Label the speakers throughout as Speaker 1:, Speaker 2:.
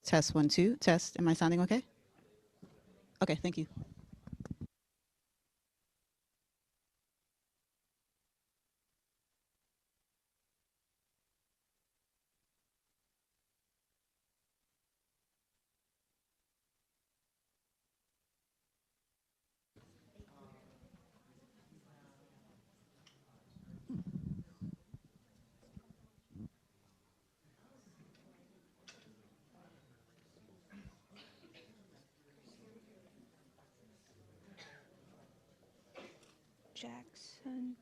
Speaker 1: Test 1, 2. Test. Am I sounding okay? Okay, thank you.
Speaker 2: Jackson.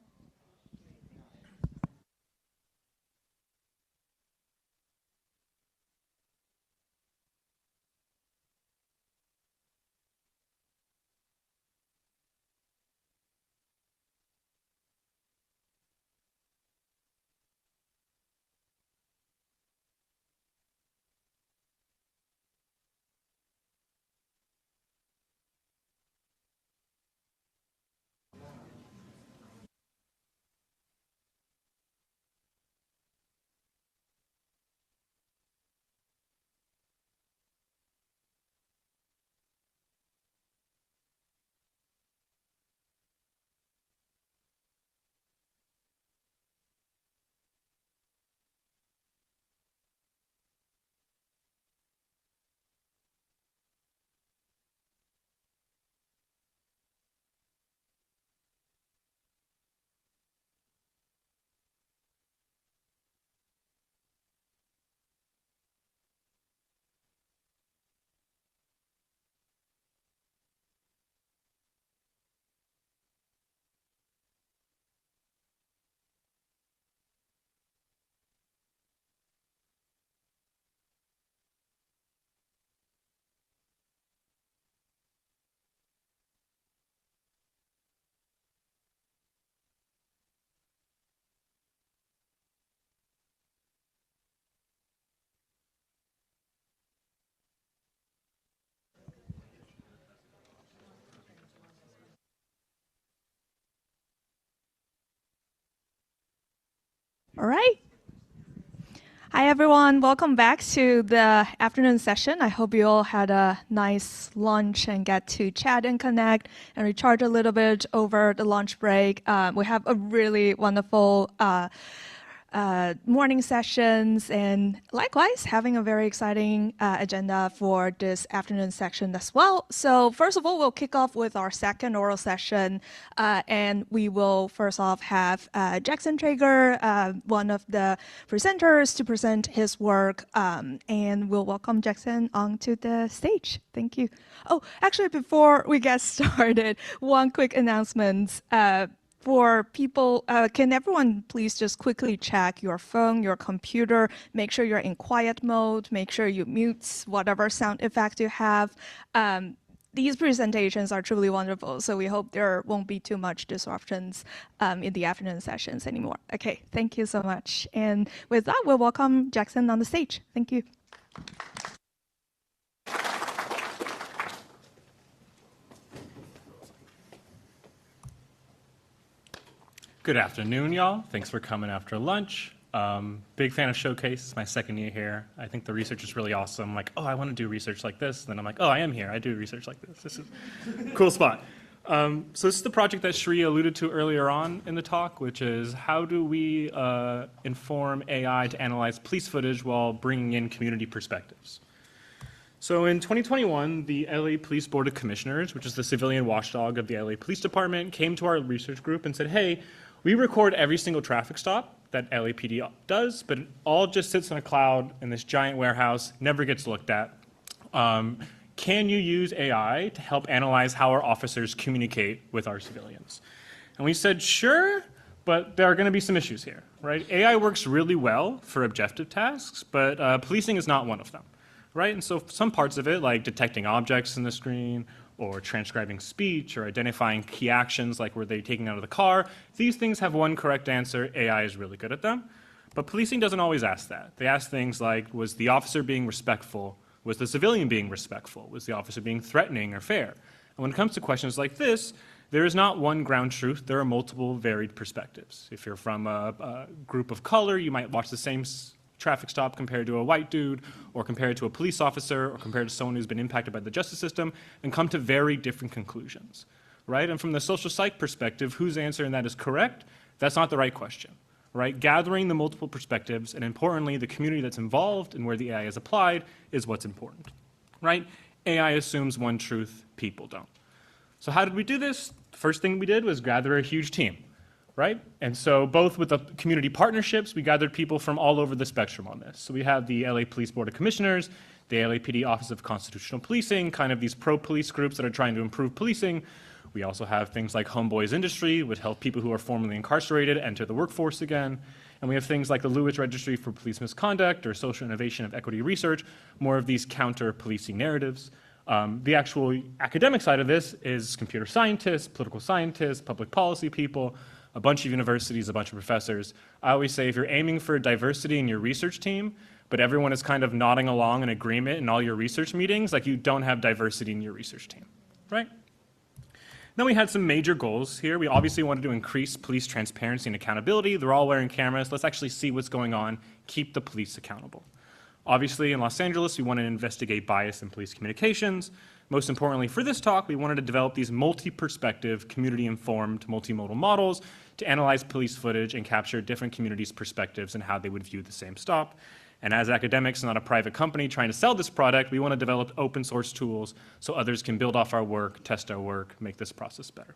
Speaker 2: All right. Hi, everyone. Welcome back to the afternoon session. I hope you all had a nice lunch and get to chat and connect and recharge a little bit over the lunch break. We have a really wonderful morning sessions, and likewise having a very exciting agenda for this afternoon section as well. So first of all, we'll kick off with our second oral session, and we will first off have Jackson Trager, one of the presenters, to present his work, and we'll welcome Jackson onto the stage. Thank you. Oh, actually, before we get started, one quick announcement. For people, can everyone please just quickly check your phone, your computer, make sure you're in quiet mode, make sure you mute whatever sound effect you have. These presentations are truly wonderful, so we hope there won't be too much disruptions in the afternoon sessions anymore. Okay, thank you so much. And with that, we'll welcome Jackson on the stage. Thank you.
Speaker 3: Good afternoon, y'all. Thanks for coming after lunch. Big fan of ShowCAIS. It's my second year here. I think the research is really awesome. I'm like, oh, I want to do research like this. Then I'm like, oh, I am here. I do research like this. This is a cool spot. So this is the project that Shri alluded to earlier on in the talk, which is how do we inform AI to analyze police footage while bringing in community perspectives. So in 2021, the LA Police Board of Commissioners, which is the civilian watchdog of the LA Police Department, came to our research group and said, hey, we record every single traffic stop that LAPD does, but it all just sits in a cloud in this giant warehouse, never gets looked at. Can you use AI to help analyze how our officers communicate with our civilians? And we said, sure, but there are going to be some issues here, right? AI works really well for objective tasks, but policing is not one of them, right? And so some parts of it, like detecting objects in the screen, or transcribing speech, or identifying key actions like were they taking out of the car. These things have one correct answer. AI is really good at them. But policing doesn't always ask that. They ask things like, was the officer being respectful? Was the civilian being respectful? Was the officer being threatening or fair? And when it comes to questions like this, there is not one ground truth. There are multiple varied perspectives. If you're from a group of color, you might watch the same traffic stop compared to a white dude, or compared to a police officer, or compared to someone who's been impacted by the justice system, and come to very different conclusions, right? And from the social psych perspective, whose answer in that is correct, that's not the right question, right? Gathering the multiple perspectives, and importantly, the community that's involved and where the AI is applied is what's important, right? AI assumes one truth, people don't. So how did we do this? The first thing we did was gather a huge team, right? And so both with the community partnerships, we gathered people from all over the spectrum on this. So we have the LA Police Board of Commissioners, the LAPD Office of Constitutional Policing, kind of these pro-police groups that are trying to improve policing. We also have things like Homeboys Industry, which help people who are formerly incarcerated enter the workforce again. And we have things like the Lewis Registry for Police Misconduct or Social Innovation of Equity Research, more of these counter-policing narratives. The actual academic side of this is computer scientists, political scientists, public policy people, a bunch of universities, a bunch of professors. I always say if you're aiming for diversity in your research team, but everyone is kind of nodding along in agreement in all your research meetings, like you don't have diversity in your research team, right? Then we had some major goals here. We obviously wanted to increase police transparency and accountability. They're all wearing cameras. Let's actually see what's going on, keep the police accountable. Obviously, in Los Angeles, we wanted to investigate bias in police communications. Most importantly for this talk, we wanted to develop these multi-perspective, community-informed, multimodal models to analyze police footage and capture different communities' perspectives and how they would view the same stop. And as academics, not a private company trying to sell this product, we want to develop open source tools so others can build off our work, test our work, make this process better.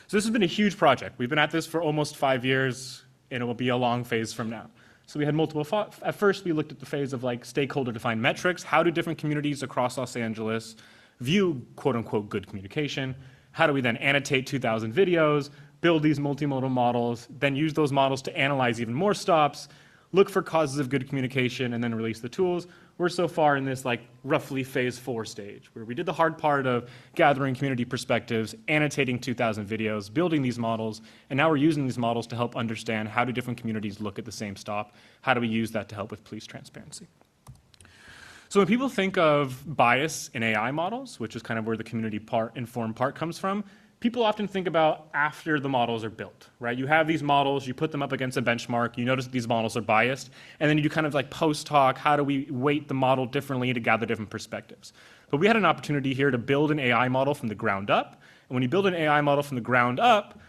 Speaker 3: So this has been a huge project. We've been at this for almost 5 years, and it will be a long phase from now. So we had multiple, at first we looked at the phase of like stakeholder defined metrics. How do different communities across Los Angeles view quote unquote good communication? How do we then annotate 2,000 videos, build these multimodal models, then use those models to analyze even more stops, look for causes of good communication, and then release the tools? We're so far in this like roughly phase 4 stage, where we did the hard part of gathering community perspectives, annotating 2,000 videos, building these models, and now we're using these models to help understand how do different communities look at the same stop, how do we use that to help with police transparency. So when people think of bias in AI models, which is kind of where the community informed part comes from, people often think about after the models are built, right? You have these models, you put them up against a benchmark, you notice that these models are biased, and then you do kind of like post-hoc, how do we weight the model differently to gather different perspectives? But we had an opportunity here to build an AI model from the ground up, and when you build an AI model from the ground up,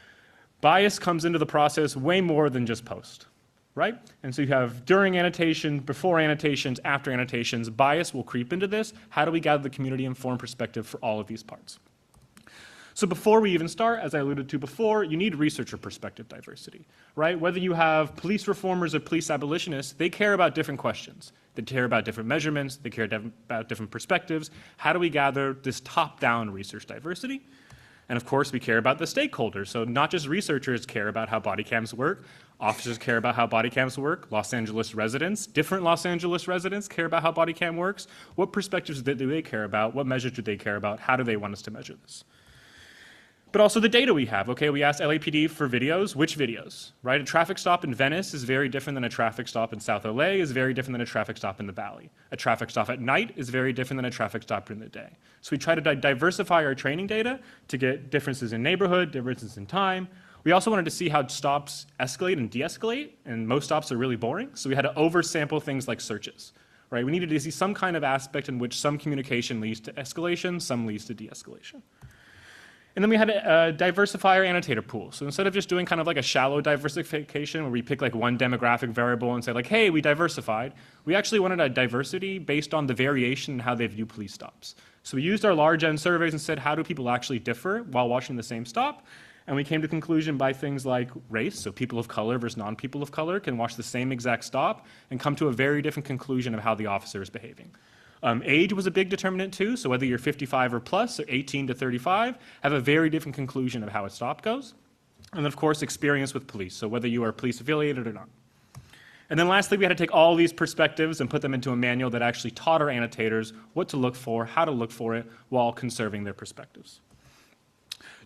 Speaker 3: bias comes into the process way more than just post, right? And so you have during annotation, before annotations, after annotations, bias will creep into this. How do we gather the community-informed perspective for all of these parts? So before we even start, as I alluded to before, you need researcher perspective diversity, right? Whether you have police reformers or police abolitionists, they care about different questions. They care about different measurements. They care about different perspectives. How do we gather this top-down research diversity? And of course, we care about the stakeholders. So not just researchers care about how body cams work. Officers care about how body cams work. Los Angeles residents, different Los Angeles residents care about how body cam works. What perspectives do they care about? What measures do they care about? How do they want us to measure this? But also the data we have. Okay, we asked LAPD for videos. Which videos, right? A traffic stop in Venice is very different than a traffic stop in South LA, is very different than a traffic stop in the Valley. A traffic stop at night is very different than a traffic stop during the day. So we try to diversify our training data to get differences in neighborhood, differences in time. We also wanted to see how stops escalate and de-escalate, and most stops are really boring. So we had to oversample things like searches, right? We needed to see some kind of aspect in which some communication leads to escalation, some leads to de-escalation. And then we had to diversify our annotator pool. So instead of just doing kind of like a shallow diversification where we pick like one demographic variable and say like, hey, we diversified, we actually wanted a diversity based on the variation in how they view police stops. So we used our large N surveys and said, how do people actually differ while watching the same stop? And we came to conclusion by things like race, so people of color versus non-people of color can watch the same exact stop and come to a very different conclusion of how the officer is behaving. Age was a big determinant too, so whether you're 55 or plus, or 18 to 35, have a very different conclusion of how a stop goes. And of course, experience with police, so whether you are police affiliated or not. And then lastly, we had to take all these perspectives and put them into a manual that actually taught our annotators what to look for, how to look for it, while conserving their perspectives.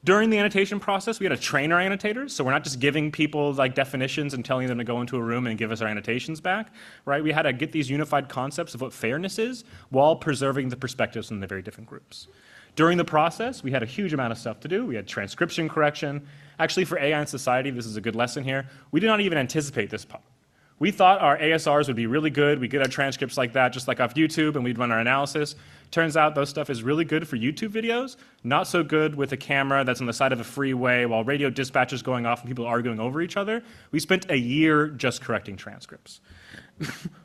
Speaker 3: During the annotation process, we had to train our annotators, so we're not just giving people like definitions and telling them to go into a room and give us our annotations back, right? We had to get these unified concepts of what fairness is while preserving the perspectives from the very different groups. During the process, we had a huge amount of stuff to do. We had transcription correction. Actually, for AI in society, this is a good lesson here. We did not even anticipate this part. We thought our ASRs would be really good. We'd get our transcripts like that, just like off YouTube, and we'd run our analysis. Turns out those stuff is really good for YouTube videos, not so good with a camera that's on the side of a freeway while radio dispatch is going off and people are arguing over each other. We spent a year just correcting transcripts.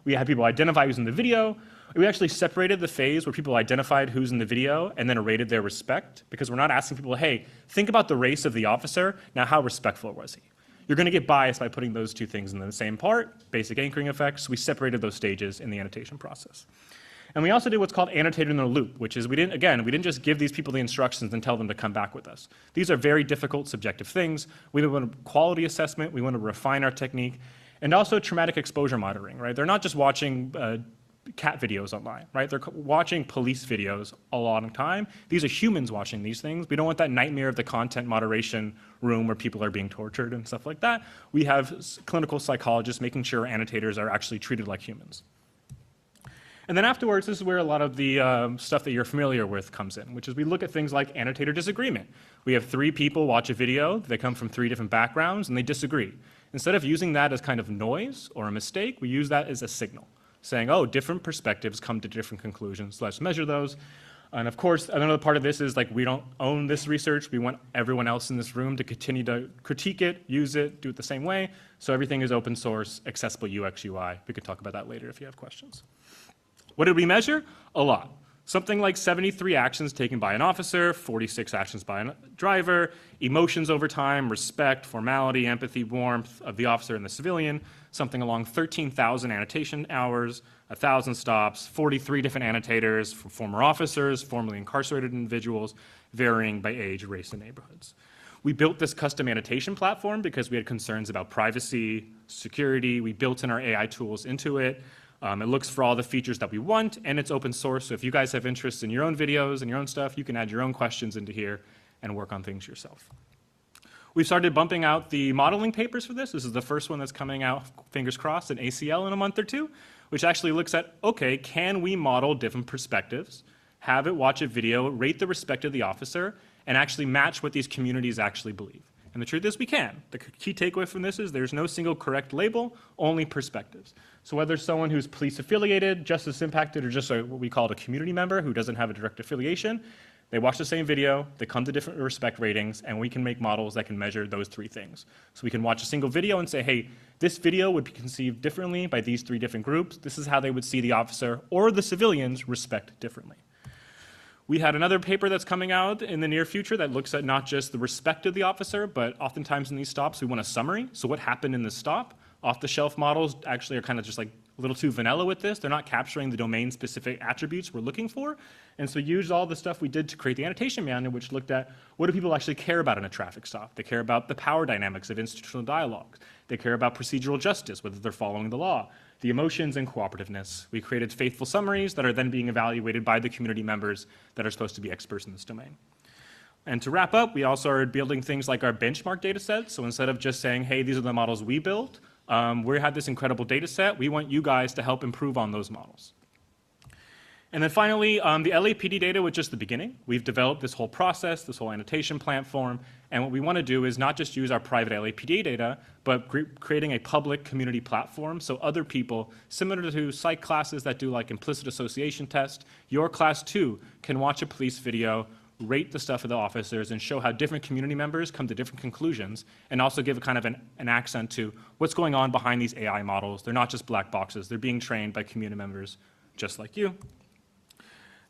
Speaker 3: We had people identify who's in the video. We actually separated the phase where people identified who's in the video and then rated their respect, because we're not asking people, hey, think about the race of the officer. Now, how respectful was he? You're going to get biased by putting those two things in the same part, basic anchoring effects. We separated those stages in the annotation process. And we also did what's called annotated in the loop, which is we didn't just give these people the instructions and tell them to come back with us. These are very difficult subjective things. We want a quality assessment. We want to refine our technique. And also traumatic exposure monitoring, right? They're not just watching cat videos online, right? They're watching police videos a lot of time. These are humans watching these things. We don't want that nightmare of the content moderation room where people are being tortured and stuff like that. We have clinical psychologists making sure annotators are actually treated like humans. And then afterwards, this is where a lot of the stuff that you're familiar with comes in, which is we look at things like annotator disagreement. We have 3 people watch a video. They come from 3 different backgrounds, and they disagree. Instead of using that as kind of noise or a mistake, we use that as a signal, saying, oh, different perspectives come to different conclusions. Let's measure those. And of course, another part of this is like we don't own this research. We want everyone else in this room to continue to critique it, use it, do it the same way. So everything is open source, accessible UX, UI. We could talk about that later if you have questions. What did we measure? A lot. Something like 73 actions taken by an officer, 46 actions by a driver, emotions over time, respect, formality, empathy, warmth of the officer and the civilian, something along 13,000 annotation hours, 1,000 stops, 43 different annotators from former officers, formerly incarcerated individuals, varying by age, race, and neighborhoods. We built this custom annotation platform because we had concerns about privacy, security. We built in our AI tools into it. It looks for all the features that we want, and it's open source. So if you guys have interest in your own videos and your own stuff, you can add your own questions into here and work on things yourself. We've started bumping out the modeling papers for this. This is the first one that's coming out, fingers crossed, in ACL in a month or 2, which actually looks at, okay, can we model different perspectives, have it watch a video, rate the respect of the officer, and actually match what these communities actually believe. And the truth is we can. The key takeaway from this is there's no single correct label, only perspectives. So whether someone who's police affiliated, justice impacted, or just what we call a community member who doesn't have a direct affiliation, they watch the same video, they come to different respect ratings, and we can make models that can measure those 3 things. So we can watch a single video and say, hey, this video would be conceived differently by these 3 different groups. This is how they would see the officer or the civilians respect differently. We had another paper that's coming out in the near future that looks at not just the respect of the officer, but oftentimes in these stops, we want a summary. So what happened in this stop? Off-the-shelf models actually are kind of just like a little too vanilla with this. They're not capturing the domain-specific attributes we're looking for. And so we used all the stuff we did to create the annotation manual, which looked at what do people actually care about in a traffic stop. They care about the power dynamics of institutional dialogues. They care about procedural justice, whether they're following the law, the emotions, and cooperativeness. We created faithful summaries that are then being evaluated by the community members that are supposed to be experts in this domain. And to wrap up, we also are building things like our benchmark data set. So instead of just saying, hey, these are the models we built, we had this incredible data set. We want you guys to help improve on those models. And then finally, the LAPD data was just the beginning. We've developed this whole process, this whole annotation platform, and what we want to do is not just use our private LAPD data, but creating a public community platform so other people, similar to psych classes that do like implicit association test, your class too can watch a police video, rate the stuff of the officers, and show how different community members come to different conclusions, and also give a kind of an accent to what's going on behind these AI models. They're not just black boxes. They're being trained by community members just like you.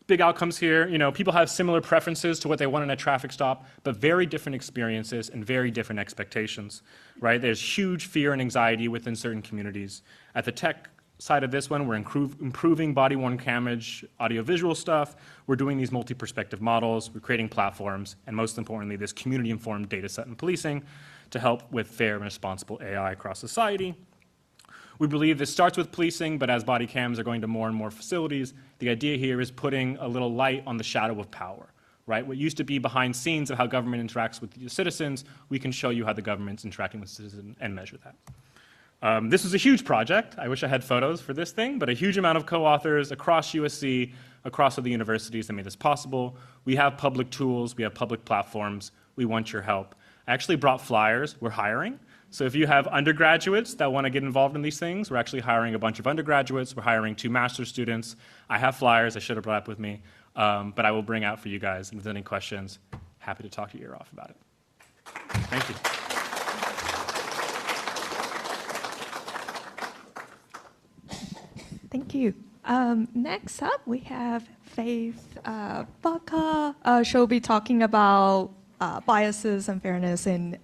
Speaker 3: Big outcomes here, people have similar preferences to what they want in a traffic stop, but very different experiences and very different expectations, right? There's huge fear and anxiety within certain communities. At the tech side of this one, we're improving body-worn cameras, audiovisual stuff. We're doing these multi-perspective models. We're creating platforms, and most importantly, this community-informed data set and policing to help with fair and responsible AI across society. We believe this starts with policing, but as body cams are going to more and more facilities, the idea here is putting a little light on the shadow of power, right? What used to be behind scenes of how government interacts with the citizens, we can show you how the government's interacting with citizens and measure that. This was a huge project. I wish I had photos for this thing, but a huge amount of co-authors across USC, across other universities that made this possible. We have public tools, we have public platforms. We want your help. I actually brought flyers. We're hiring. So if you have undergraduates that want to get involved in these things, we're actually hiring a bunch of undergraduates. We're hiring 2 master's students. I have flyers I should have brought up with me, but I will bring out for you guys. And if there's any questions, happy to talk your ear off about it. Thank you.
Speaker 2: Thank you. Next up, we have Faith Baca. She'll be talking about biases and fairness in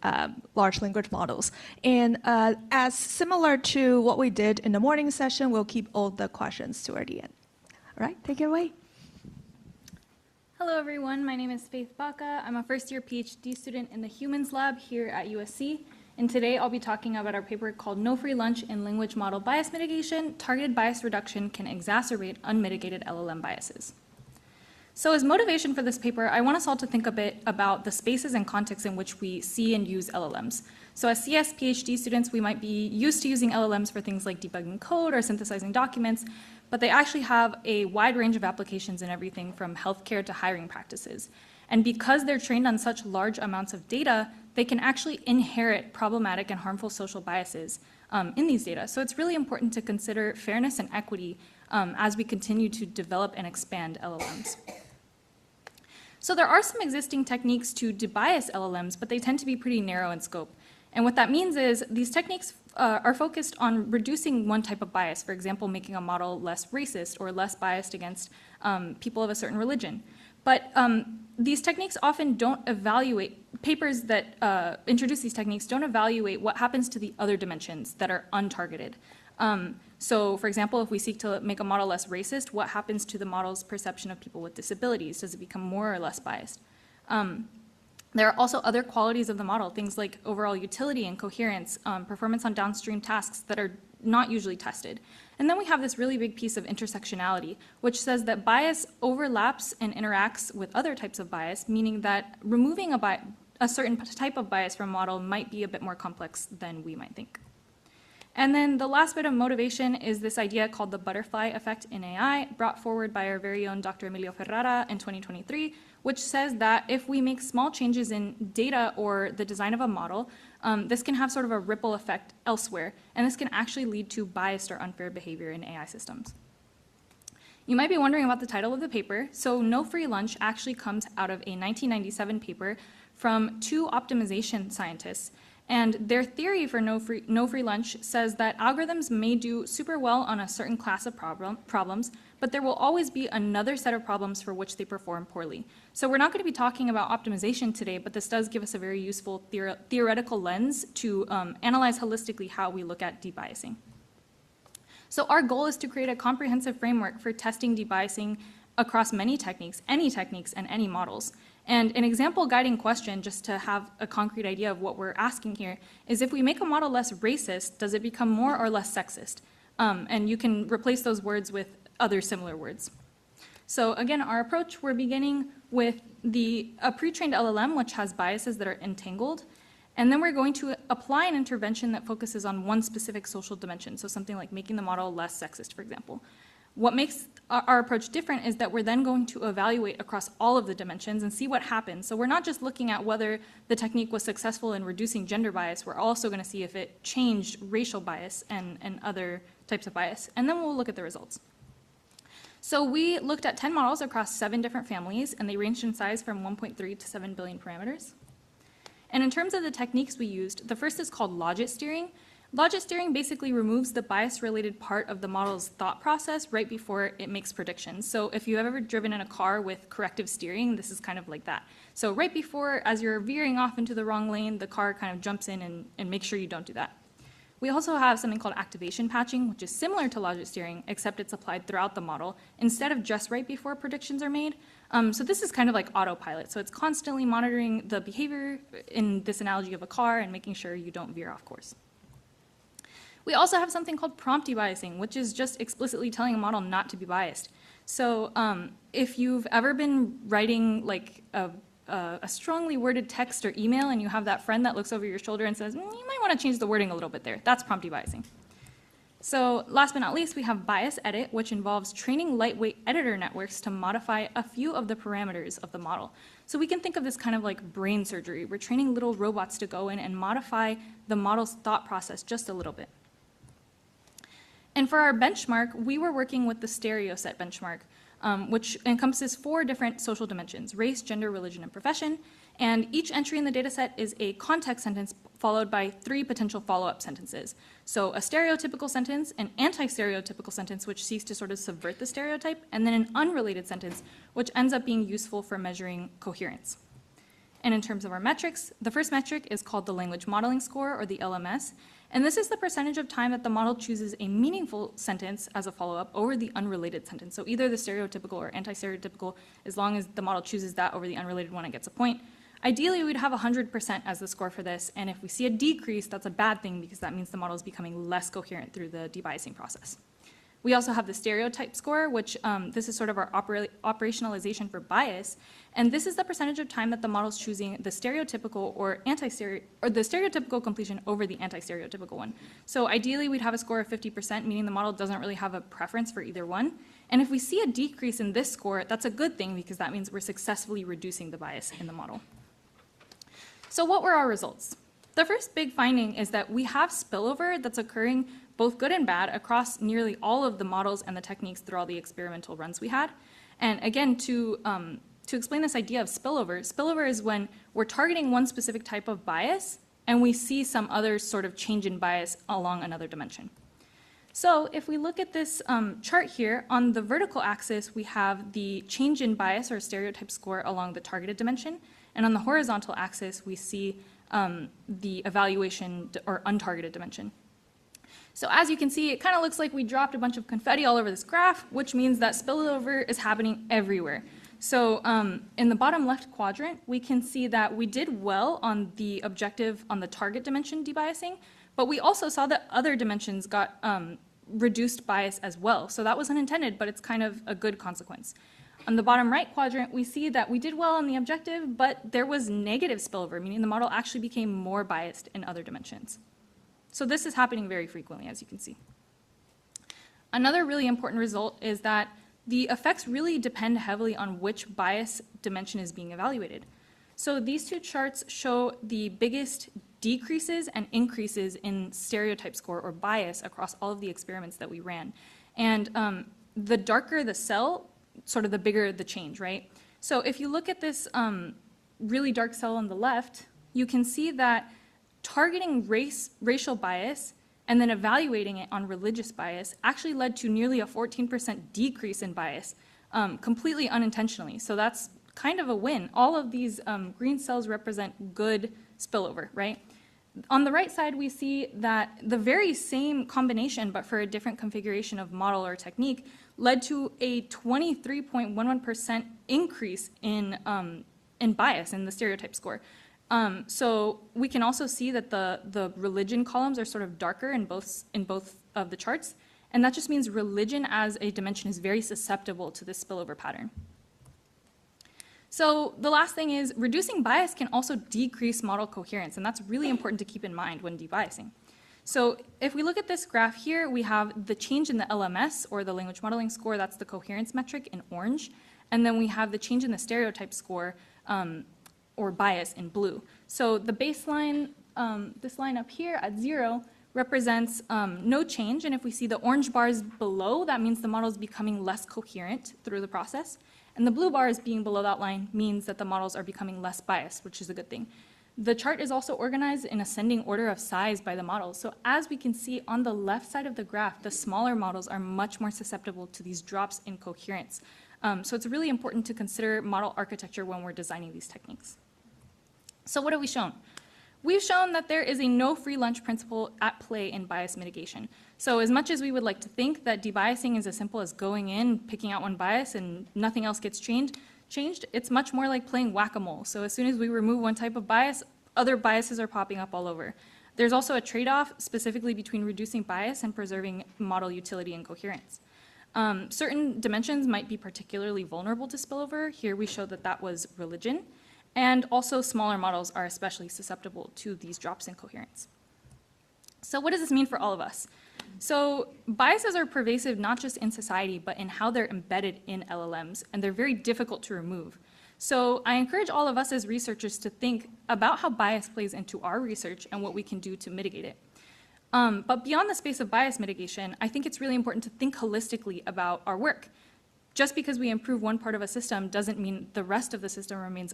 Speaker 2: large language models. And as similar to what we did in the morning session, we'll keep all the questions toward the end. All right, take it away.
Speaker 4: Hello, everyone. My name is Faith Baca. I'm a first-year PhD student in the Humans Lab here at USC. And today I'll be talking about our paper called No Free Lunch in Language Model Bias Mitigation, Targeted Bias Reduction Can Exacerbate Unmitigated LLM Biases. So as motivation for this paper, I want us all to think a bit about the spaces and contexts in which we see and use LLMs. So as CS PhD students, we might be used to using LLMs for things like debugging code or synthesizing documents, but they actually have a wide range of applications in everything from healthcare to hiring practices. And because they're trained on such large amounts of data, they can actually inherit problematic and harmful social biases in these data. So it's really important to consider fairness and equity as we continue to develop and expand LLMs. So there are some existing techniques to debias LLMs, but they tend to be pretty narrow in scope. And what that means is these techniques are focused on reducing one type of bias, for example, making a model less racist or less biased against people of a certain religion. But these techniques often don't evaluate, papers that introduce these techniques don't evaluate what happens to the other dimensions that are untargeted. So, for example, if we seek to make a model less racist, what happens to the model's perception of people with disabilities? Does it become more or less biased? There are also other qualities of the model, things like overall utility and coherence, performance on downstream tasks that are not usually tested. And then we have this really big piece of intersectionality, which says that bias overlaps and interacts with other types of bias, meaning that removing a certain type of bias from a model might be a bit more complex than we might think. And then the last bit of motivation is this idea called the butterfly effect in AI, brought forward by our very own Dr. Emilio Ferrara in 2023, which says that if we make small changes in data or the design of a model, this can have sort of a ripple effect elsewhere, and this can actually lead to biased or unfair behavior in AI systems. You might be wondering about the title of the paper. So No Free Lunch actually comes out of a 1997 paper from 2 optimization scientists. And their theory for no free lunch says that algorithms may do super well on a certain class of problems, but there will always be another set of problems for which they perform poorly. So we're not going to be talking about optimization today, but this does give us a very useful theoretical lens to analyze holistically how we look at debiasing. So our goal is to create a comprehensive framework for testing debiasing across many techniques, and any models. And an example guiding question, just to have a concrete idea of what we're asking here, is if we make a model less racist, does it become more or less sexist? And you can replace those words with other similar words. So again, our approach, we're beginning with a pre-trained LLM, which has biases that are entangled. And then we're going to apply an intervention that focuses on one specific social dimension, so something like making the model less sexist, for example. What makes our approach different is that we're then going to evaluate across all of the dimensions and see what happens. So we're not just looking at whether the technique was successful in reducing gender bias, we're also going to see if it changed racial bias and other types of bias. And then we'll look at the results. So we looked at 10 models across 7 different families, and they ranged in size from 1.3 to 7 billion parameters. And in terms of the techniques we used, the first is called logit steering. Logit steering basically removes the bias-related part of the model's thought process right before it makes predictions. So if you've ever driven in a car with corrective steering, this is kind of like that. So right before, as you're veering off into the wrong lane, the car kind of jumps in and makes sure you don't do that. We also have something called activation patching, which is similar to logit steering, except it's applied throughout the model instead of just right before predictions are made. So this is kind of like autopilot. So it's constantly monitoring the behavior in this analogy of a car and making sure you don't veer off course. We also have something called prompt debiasing, which is just explicitly telling a model not to be biased. So if you've ever been writing like a strongly worded text or email and you have that friend that looks over your shoulder and says, you might want to change the wording a little bit there, that's prompt debiasing. So last but not least, we have bias edit, which involves training lightweight editor networks to modify a few of the parameters of the model. So we can think of this kind of like brain surgery. We're training little robots to go in and modify the model's thought process just a little bit. And for our benchmark, we were working with the stereo set benchmark, which encompasses 4 different social dimensions: race, gender, religion, and profession. And each entry in the data set is a context sentence followed by 3 potential follow-up sentences. So a stereotypical sentence, an anti-stereotypical sentence, which seeks to sort of subvert the stereotype, and then an unrelated sentence, which ends up being useful for measuring coherence. And in terms of our metrics, the first metric is called the language modeling score, or the LMS. And this is the percentage of time that the model chooses a meaningful sentence as a follow-up over the unrelated sentence. So either the stereotypical or anti-stereotypical, as long as the model chooses that over the unrelated one, it gets a point. Ideally, we'd have 100% as the score for this, and if we see a decrease, that's a bad thing because that means the model is becoming less coherent through the debiasing process. We also have the stereotype score, which this is sort of our operationalization for bias, and this is the percentage of time that the model is choosing the stereotypical or the stereotypical completion over the anti-stereotypical one. So ideally, we'd have a score of 50%, meaning the model doesn't really have a preference for either one. And if we see a decrease in this score, that's a good thing because that means we're successfully reducing the bias in the model. So what were our results? The first big finding is that we have spillover that's occurring both good and bad across nearly all of the models and the techniques through all the experimental runs we had. And again, to explain this idea of spillover, spillover is when we're targeting one specific type of bias and we see some other sort of change in bias along another dimension. So if we look at this chart here, on the vertical axis, we have the change in bias or stereotype score along the targeted dimension. And on the horizontal axis, we see the evaluation or untargeted dimension. So as you can see, it kind of looks like we dropped a bunch of confetti all over this graph, which means that spillover is happening everywhere. So in the bottom left quadrant, we can see that we did well on the objective on the target dimension debiasing, but we also saw that other dimensions got reduced bias as well. So that was unintended, but it's kind of a good consequence. On the bottom right quadrant, we see that we did well on the objective, but there was negative spillover, meaning the model actually became more biased in other dimensions. So this is happening very frequently, as you can see. Another really important result is that the effects really depend heavily on which bias dimension is being evaluated. So these 2 charts show the biggest decreases and increases in stereotype score or bias across all of the experiments that we ran. And the darker the cell, sort of the bigger the change, right? So if you look at this really dark cell on the left, you can see that targeting racial bias and then evaluating it on religious bias actually led to nearly a 14% decrease in bias, completely unintentionally. So that's kind of a win. All of these green cells represent good spillover, right? On the right side, we see that the very same combination, but for a different configuration of model or technique, led to a 23.11% increase in bias in the stereotype score. So we can also see that the religion columns are sort of darker in both of the charts, and that just means religion as a dimension is very susceptible to this spillover pattern. So the last thing is reducing bias can also decrease model coherence, and that's really important to keep in mind when debiasing. So if we look at this graph here, we have the change in the LMS, or the language modeling score, that's the coherence metric in orange, and then we have the change in the stereotype score, or bias in blue. So the baseline, this line up here at 0, represents no change, and if we see the orange bars below, that means the model is becoming less coherent through the process. And the blue bars being below that line means that the models are becoming less biased, which is a good thing. The chart is also organized in ascending order of size by the models. So as we can see on the left side of the graph, the smaller models are much more susceptible to these drops in coherence. So it's really important to consider model architecture when we're designing these techniques. So what have we shown? We've shown that there is a no free lunch principle at play in bias mitigation. So as much as we would like to think that debiasing is as simple as going in, picking out one bias, and nothing else gets changed, it's much more like playing whack-a-mole. So as soon as we remove one type of bias, other biases are popping up all over. There's also a trade-off specifically between reducing bias and preserving model utility and coherence. Certain dimensions might be particularly vulnerable to spillover. Here we show that that was religion. And also smaller models are especially susceptible to these drops in coherence. So what does this mean for all of us? So biases are pervasive not just in society, but in how they're embedded in LLMs, and they're very difficult to remove. So I encourage all of us as researchers to think about how bias plays into our research and what we can do to mitigate it. But beyond the space of bias mitigation, I think it's really important to think holistically about our work. Just because we improve one part of a system doesn't mean the rest of the system remains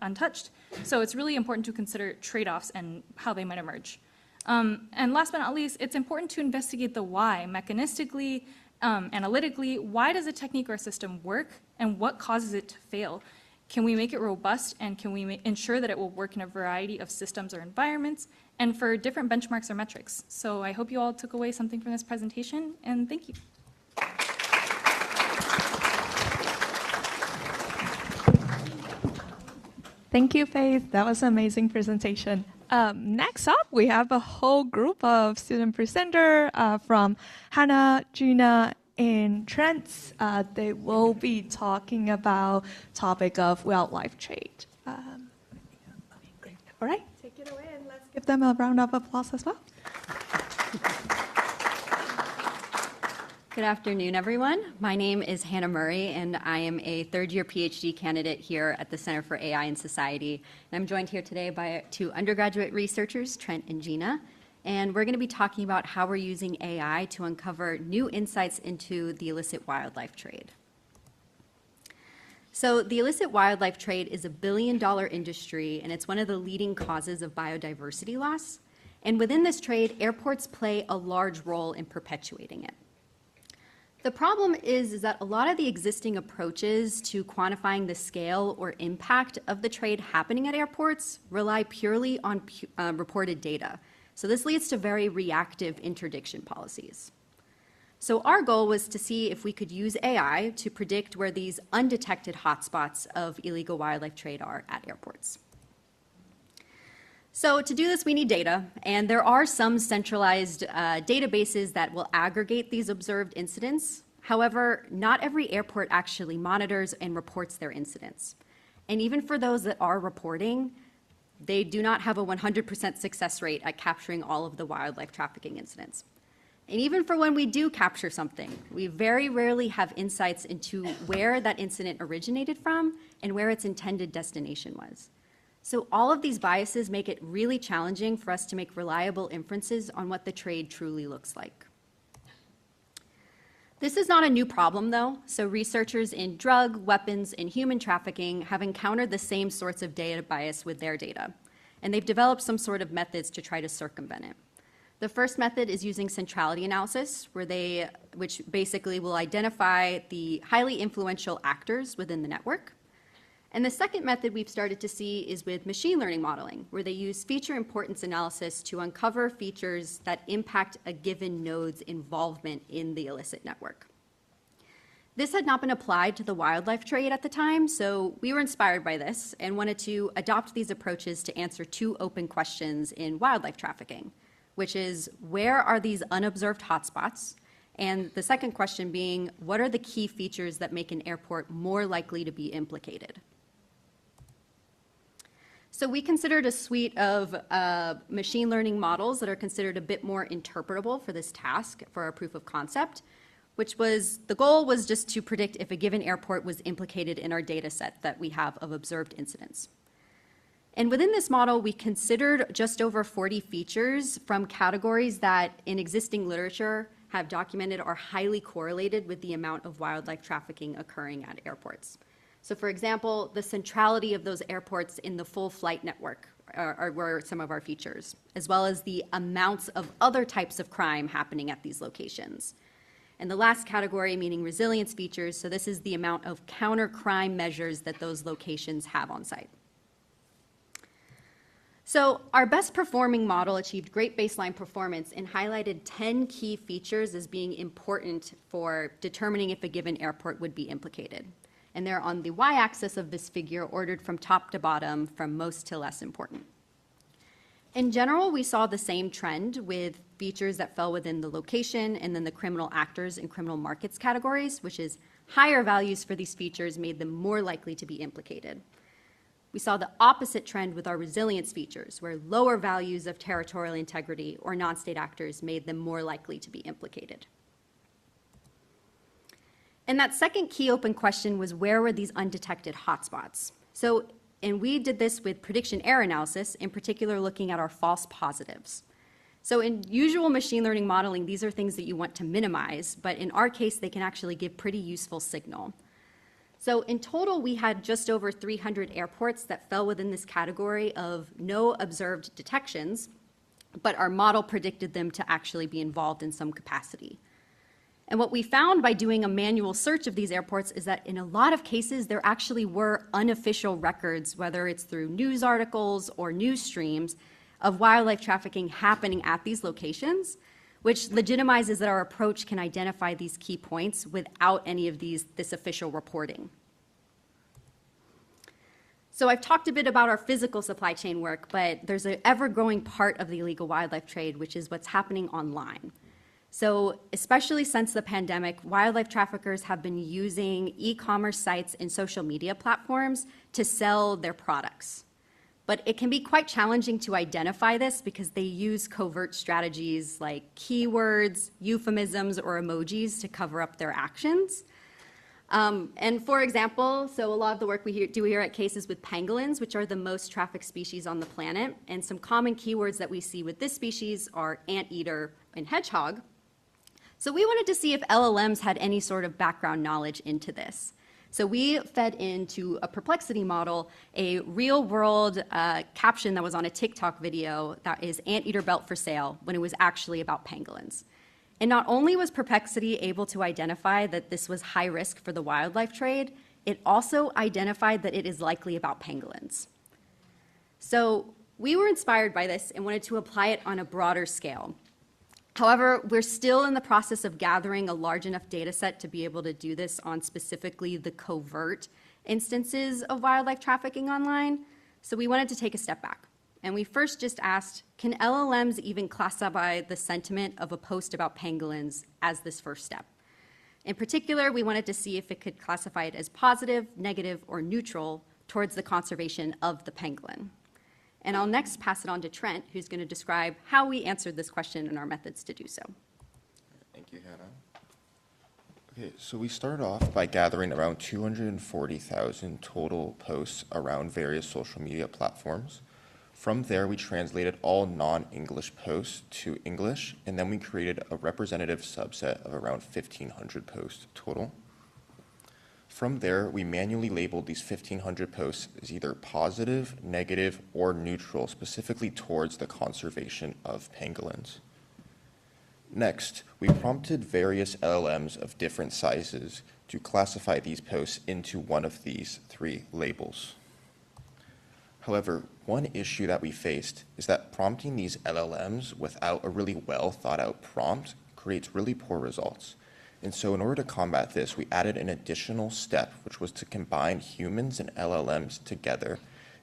Speaker 4: untouched. So it's really important to consider trade-offs and how they might emerge. And last but not least, it's important to investigate the why, mechanistically, analytically. Why does a technique or a system work, and what causes it to fail? Can we make it robust, and can we ensure that it will work in a variety of systems or environments, and for different benchmarks or metrics? So I hope you all took away something from this presentation, and thank you.
Speaker 2: Thank you, Faith. That was an amazing presentation. Next up, we have a whole group of student presenters from Hannah, Jeena, and Trent. They will be talking about topic of wildlife trade. All right, take it away, and let's give them a round of applause as well.
Speaker 5: Good afternoon, everyone. My name is Hannah Murray, and I am a third-year PhD candidate here at the Center for AI and Society. And I'm joined here today by two undergraduate researchers, Trent and Jeena. And we're going to be talking about how we're using AI to uncover new insights into the illicit wildlife trade. So the illicit wildlife trade is a billion-dollar industry, and it's one of the leading causes of biodiversity loss. And within this trade, airports play a large role in perpetuating it. The problem is that a lot of the existing approaches to quantifying the scale or impact of the trade happening at airports rely purely on reported data. So this leads to very reactive interdiction policies. So our goal was to see if we could use AI to predict where these undetected hotspots of illegal wildlife trade are at airports. So to do this, we need data, and there are some centralized databases that will aggregate these observed incidents. However, not every airport actually monitors and reports their incidents. And even for those that are reporting, they do not have a 100% success rate at capturing all of the wildlife trafficking incidents. And even for when we do capture something, we very rarely have insights into where that incident originated from and where its intended destination was. So all of these biases make it really challenging for us to make reliable inferences on what the trade truly looks like. This is not a new problem, though. So researchers in drug, weapons, and human trafficking have encountered the same sorts of data bias with their data. And they've developed some sort of methods to try to circumvent it. The first method is using centrality analysis, which basically will identify the highly influential actors within the network. And the second method we've started to see is with machine learning modeling, where they use feature importance analysis to uncover features that impact a given node's involvement in the illicit network. This had not been applied to the wildlife trade at the time, so we were inspired by this and wanted to adopt these approaches to answer two open questions in wildlife trafficking, which is, where are these unobserved hotspots? And the second question being, what are the key features that make an airport more likely to be implicated? So we considered a suite of machine learning models that are considered a bit more interpretable for this task for our proof of concept, the goal was just to predict if a given airport was implicated in our data set that we have of observed incidents. And within this model, we considered just over 40 features from categories that in existing literature have documented are highly correlated with the amount of wildlife trafficking occurring at airports. So for example, the centrality of those airports in the full flight network were some of our features, as well as the amounts of other types of crime happening at these locations. And the last category, meaning resilience features, so this is the amount of counter-crime measures that those locations have on site. So our best performing model achieved great baseline performance and highlighted 10 key features as being important for determining if a given airport would be implicated. And they're on the y-axis of this figure, ordered from top to bottom, from most to less important. In general, we saw the same trend with features that fell within the location and then the criminal actors and criminal markets categories, which is higher values for these features made them more likely to be implicated. We saw the opposite trend with our resilience features, where lower values of territorial integrity or non-state actors made them more likely to be implicated. And that second key open question was, where were these undetected hotspots? And we did this with prediction error analysis, in particular looking at our false positives. So in usual machine learning modeling, these are things that you want to minimize, but in our case, they can actually give pretty useful signal. So in total, we had just over 300 airports that fell within this category of no observed detections, but our model predicted them to actually be involved in some capacity. And what we found by doing a manual search of these airports is that in a lot of cases, there actually were unofficial records, whether it's through news articles or news streams, of wildlife trafficking happening at these locations, which legitimizes that our approach can identify these key points without any of this official reporting. So I've talked a bit about our physical supply chain work, but there's an ever-growing part of the illegal wildlife trade, which is what's happening online. So especially since the pandemic, wildlife traffickers have been using e-commerce sites and social media platforms to sell their products. But it can be quite challenging to identify this because they use covert strategies like keywords, euphemisms, or emojis to cover up their actions. And for example, so a lot of the work we do here at CAIS is with pangolins, which are the most trafficked species on the planet. And some common keywords that we see with this species are anteater and hedgehog. So we wanted to see if LLMs had any sort of background knowledge into this. So we fed into a perplexity model a real-world caption that was on a TikTok video that is anteater belt for sale when it was actually about pangolins. And not only was Perplexity able to identify that this was high risk for the wildlife trade, it also identified that it is likely about pangolins. So we were inspired by this and wanted to apply it on a broader scale. However, we're still in the process of gathering a large enough data set to be able to do this on specifically the covert instances of wildlife trafficking online. So we wanted to take a step back. And we first just asked, can LLMs even classify the sentiment of a post about pangolins as this first step? In particular, we wanted to see if it could classify it as positive, negative, or neutral towards the conservation of the pangolin. And I'll next pass it on to Trent, who's going to describe how we answered this question and our methods to do so.
Speaker 6: Thank you, Hannah. Okay, so we started off by gathering around 240,000 total posts around various social media platforms. From there, we translated all non-English posts to English, and then we created a representative subset of around 1,500 posts total. From there, we manually labeled these 1,500 posts as either positive, negative, or neutral, specifically towards the conservation of pangolins. Next, we prompted various LLMs of different sizes to classify these posts into one of these three labels. However, one issue that we faced is that prompting these LLMs without a really well thought out prompt creates really poor results. And so in order to combat this, we added an additional step, which was to combine humans and LLMs together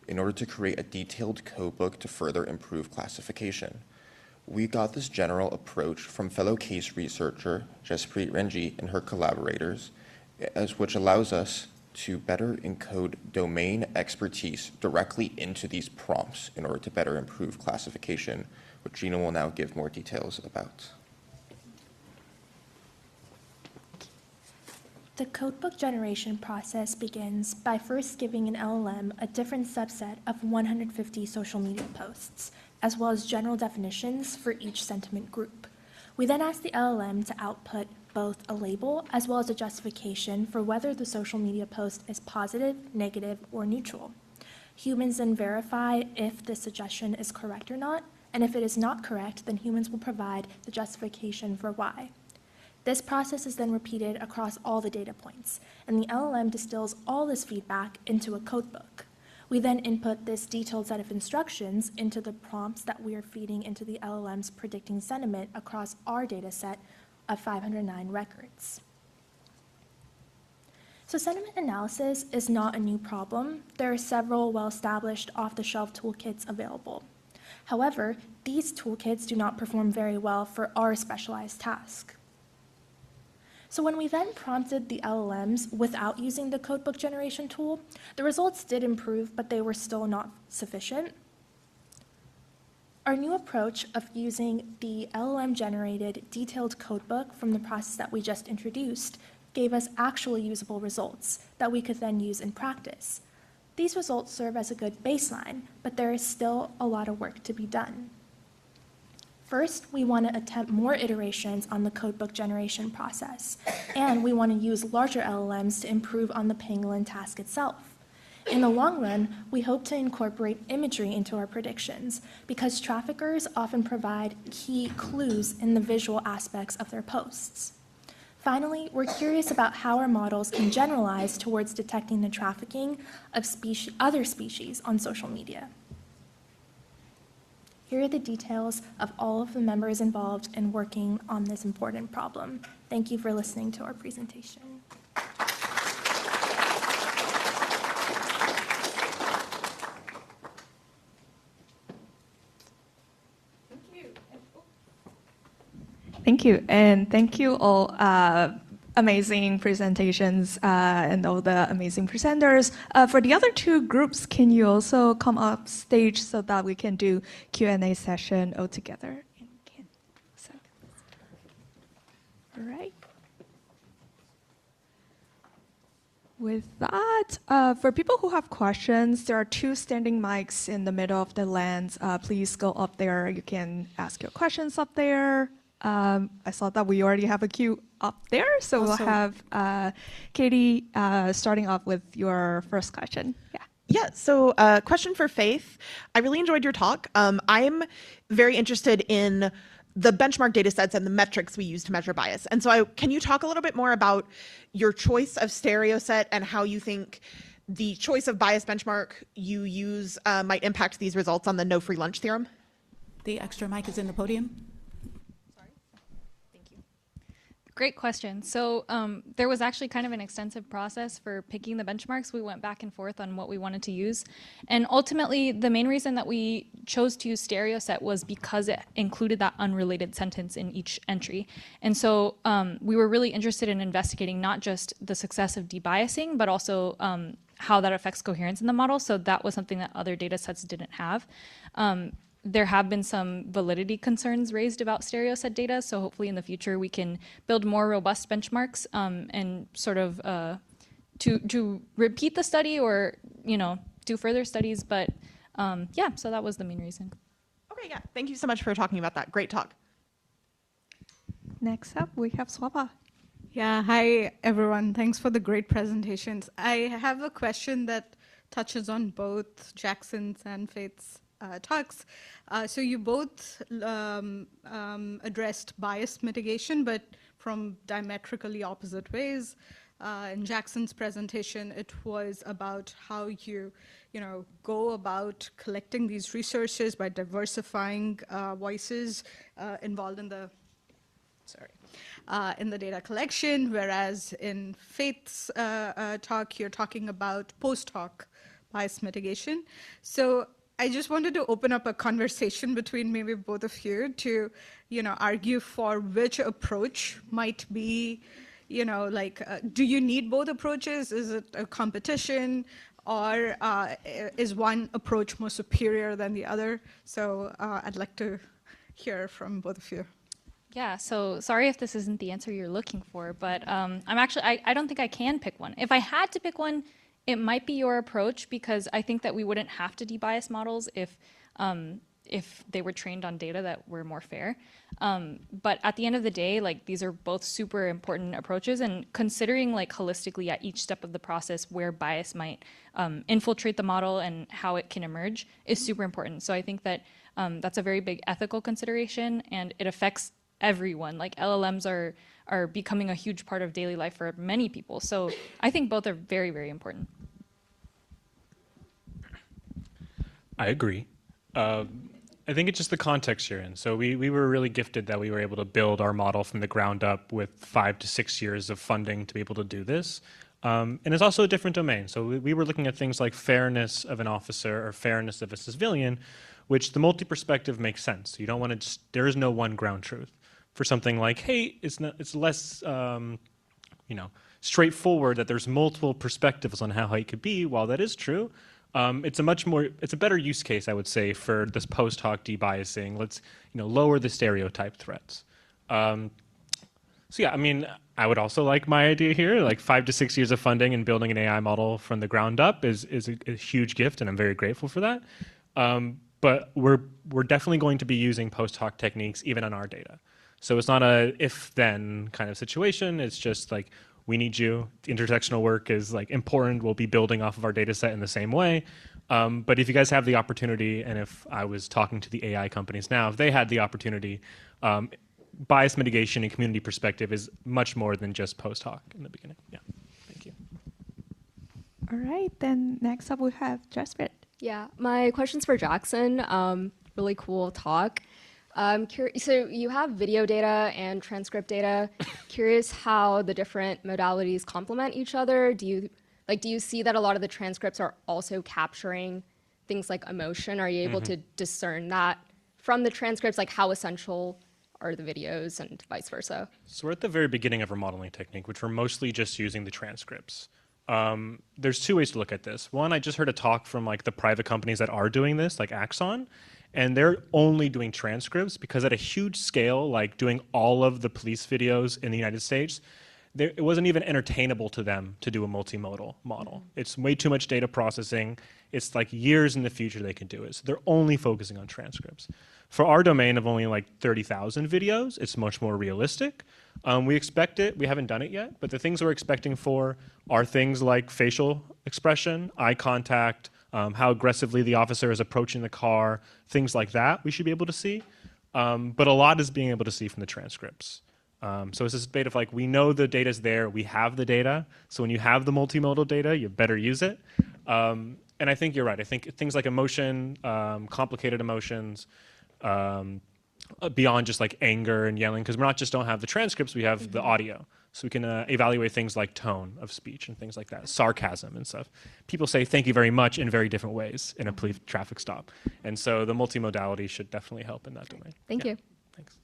Speaker 6: in order to create a detailed codebook to further improve classification. We got this general approach from fellow CAIS researcher Jaspreet Renji and her collaborators, which allows us to better encode domain expertise directly into these prompts in order to better improve classification, which Jeena will now give more details about.
Speaker 7: The codebook generation process begins by first giving an LLM a different subset of 150 social media posts, as well as general definitions for each sentiment group. We then ask the LLM to output both a label as well as a justification for whether the social media post is positive, negative, or neutral. Humans then verify if this suggestion is correct or not, and if it is not correct, then humans will provide the justification for why. This process is then repeated across all the data points, and the LLM distills all this feedback into a codebook. We then input this detailed set of instructions into the prompts that we are feeding into the LLM's predicting sentiment across our data set of 509 records. So sentiment analysis is not a new problem. There are several well-established off-the-shelf toolkits available. However, these toolkits do not perform very well for our specialized task. So when we then prompted the LLMs without using the codebook generation tool, the results did improve, but they were still not sufficient. Our new approach of using the LLM-generated detailed codebook from the process that we just introduced gave us actually usable results that we could then use in practice. These results serve as a good baseline, but there is still a lot of work to be done. First, we want to attempt more iterations on the codebook generation process, and we want to use larger LLMs to improve on the pangolin task itself. In the long run, we hope to incorporate imagery into our predictions because traffickers often provide key clues in the visual aspects of their posts. Finally, we're curious about how our models can generalize towards detecting the trafficking of other species on social media. Here are the details of all of the members involved in working on this important problem. Thank you for listening to our presentation.
Speaker 2: Thank you, and thank you all. Amazing presentations and all the amazing presenters. For the other two groups, can you also come up stage so that we can do Q&A session all together? All right. With that, for people who have questions, there are two standing mics in the middle of the lands. Please go up there. You can ask your questions up there. I saw that we already have a queue up there, so we'll have Katie starting off with your first question.
Speaker 8: Yeah, so question for Faith. I really enjoyed your talk. I'm very interested in the benchmark data sets and the metrics we use to measure bias. And so can you talk a little bit more about your choice of stereo set and how you think the choice of bias benchmark you use might impact these results on the no free lunch theorem?
Speaker 1: The extra mic is in the podium.
Speaker 4: Great question. So there was actually kind of an extensive process for picking the benchmarks. We went back and forth on what we wanted to use. And ultimately, the main reason that we chose to use stereo set was because it included that unrelated sentence in each entry. And so we were really interested in investigating not just the success of debiasing, but also how that affects coherence in the model. So that was something that other data sets didn't have. There have been some validity concerns raised about stereo set data, so hopefully in the future we can build more robust benchmarks and sort of to repeat the study or do further studies. But yeah, so that was the main reason.
Speaker 8: Okay, yeah, thank you so much for talking about that. Great talk.
Speaker 2: Next up, we have Swapa.
Speaker 9: Yeah, hi everyone. Thanks for the great presentations. I have a question that touches on both Jackson's and Faith's talks. So you both addressed bias mitigation, but from diametrically opposite ways. In Jackson's presentation, it was about how you go about collecting these resources by diversifying voices involved in the data collection, whereas in Faith's talk, you're talking about post-hoc bias mitigation. So I just wanted to open up a conversation between maybe both of you to, argue for which approach might be, do you need both approaches? Is it a competition? Or is one approach more superior than the other? So I'd like to hear from both of you.
Speaker 4: Yeah, so sorry if this isn't the answer you're looking for, but I don't think I can pick one. If I had to pick one, it might be your approach, because I think that we wouldn't have to debias models if they were trained on data that were more fair. But at the end of the day, these are both super important approaches, and considering holistically at each step of the process where bias might infiltrate the model and how it can emerge is super important. So I think that that's a very big ethical consideration, and it affects everyone. LLMs are becoming a huge part of daily life for many people. So I think both are very, very important.
Speaker 3: I agree. I think it's just the context you're in. So we were really gifted that we were able to build our model from the ground up with 5 to 6 years of funding to be able to do this. And it's also a different domain. So we were looking at things like fairness of an officer or fairness of a civilian, which the multi-perspective makes sense. You don't want to there is no one ground truth. For something like hate, it's less straightforward that there's multiple perspectives on how it could be. While that is true, it's a better use case, I would say, for this post hoc debiasing. Let's lower the stereotype threats. So yeah, I mean, I would also like my idea here, like 5 to 6 years of funding and building an AI model from the ground up is a huge gift, and I'm very grateful for that. But we're definitely going to be using post hoc techniques even on our data. So it's not a if-then kind of situation. It's just like, we need you. The intersectional work is like important. We'll be building off of our data set in the same way. But if you guys have the opportunity, and if I was talking to the AI companies now, if they had the opportunity, bias mitigation and community perspective is much more than just post hoc in the beginning. Yeah, thank you.
Speaker 2: All right, then next up we have Jasper.
Speaker 10: Yeah, my question's for Jackson. Really cool talk. So you have video data and transcript data. Curious how the different modalities complement each other. Do you see that a lot of the transcripts are also capturing things like emotion? Are you able to discern that from the transcripts, like how essential are the videos and vice versa?
Speaker 3: So we're at the very beginning of our modeling technique, which we're mostly just using the transcripts. There's two ways to look at this. One, I just heard a talk from like the private companies that are doing this, like Axon, and they're only doing transcripts because at a huge scale, like doing all of the police videos in the United States, it wasn't even entertainable to them to do a multimodal model. It's way too much data processing. It's like years in the future they can do it. So they're only focusing on transcripts. For our domain of only like 30,000 videos, it's much more realistic. We expect it. We haven't done it yet, but the things we're expecting for are things like facial expression, eye contact, how aggressively the officer is approaching the car, things like that we should be able to see. But a lot is being able to see from the transcripts. So it's this debate of like, we know the data's there, we have the data, so when you have the multimodal data, you better use it. And I think you're right. I think things like emotion, complicated emotions, beyond just like anger and yelling, because we're not just don't have the transcripts, we have the audio. So we can evaluate things like tone of speech and things like that, sarcasm and stuff. People say thank you very much in very different ways in a police traffic stop. And so the multimodality should definitely help in that domain.
Speaker 10: Thank you.
Speaker 3: Thanks.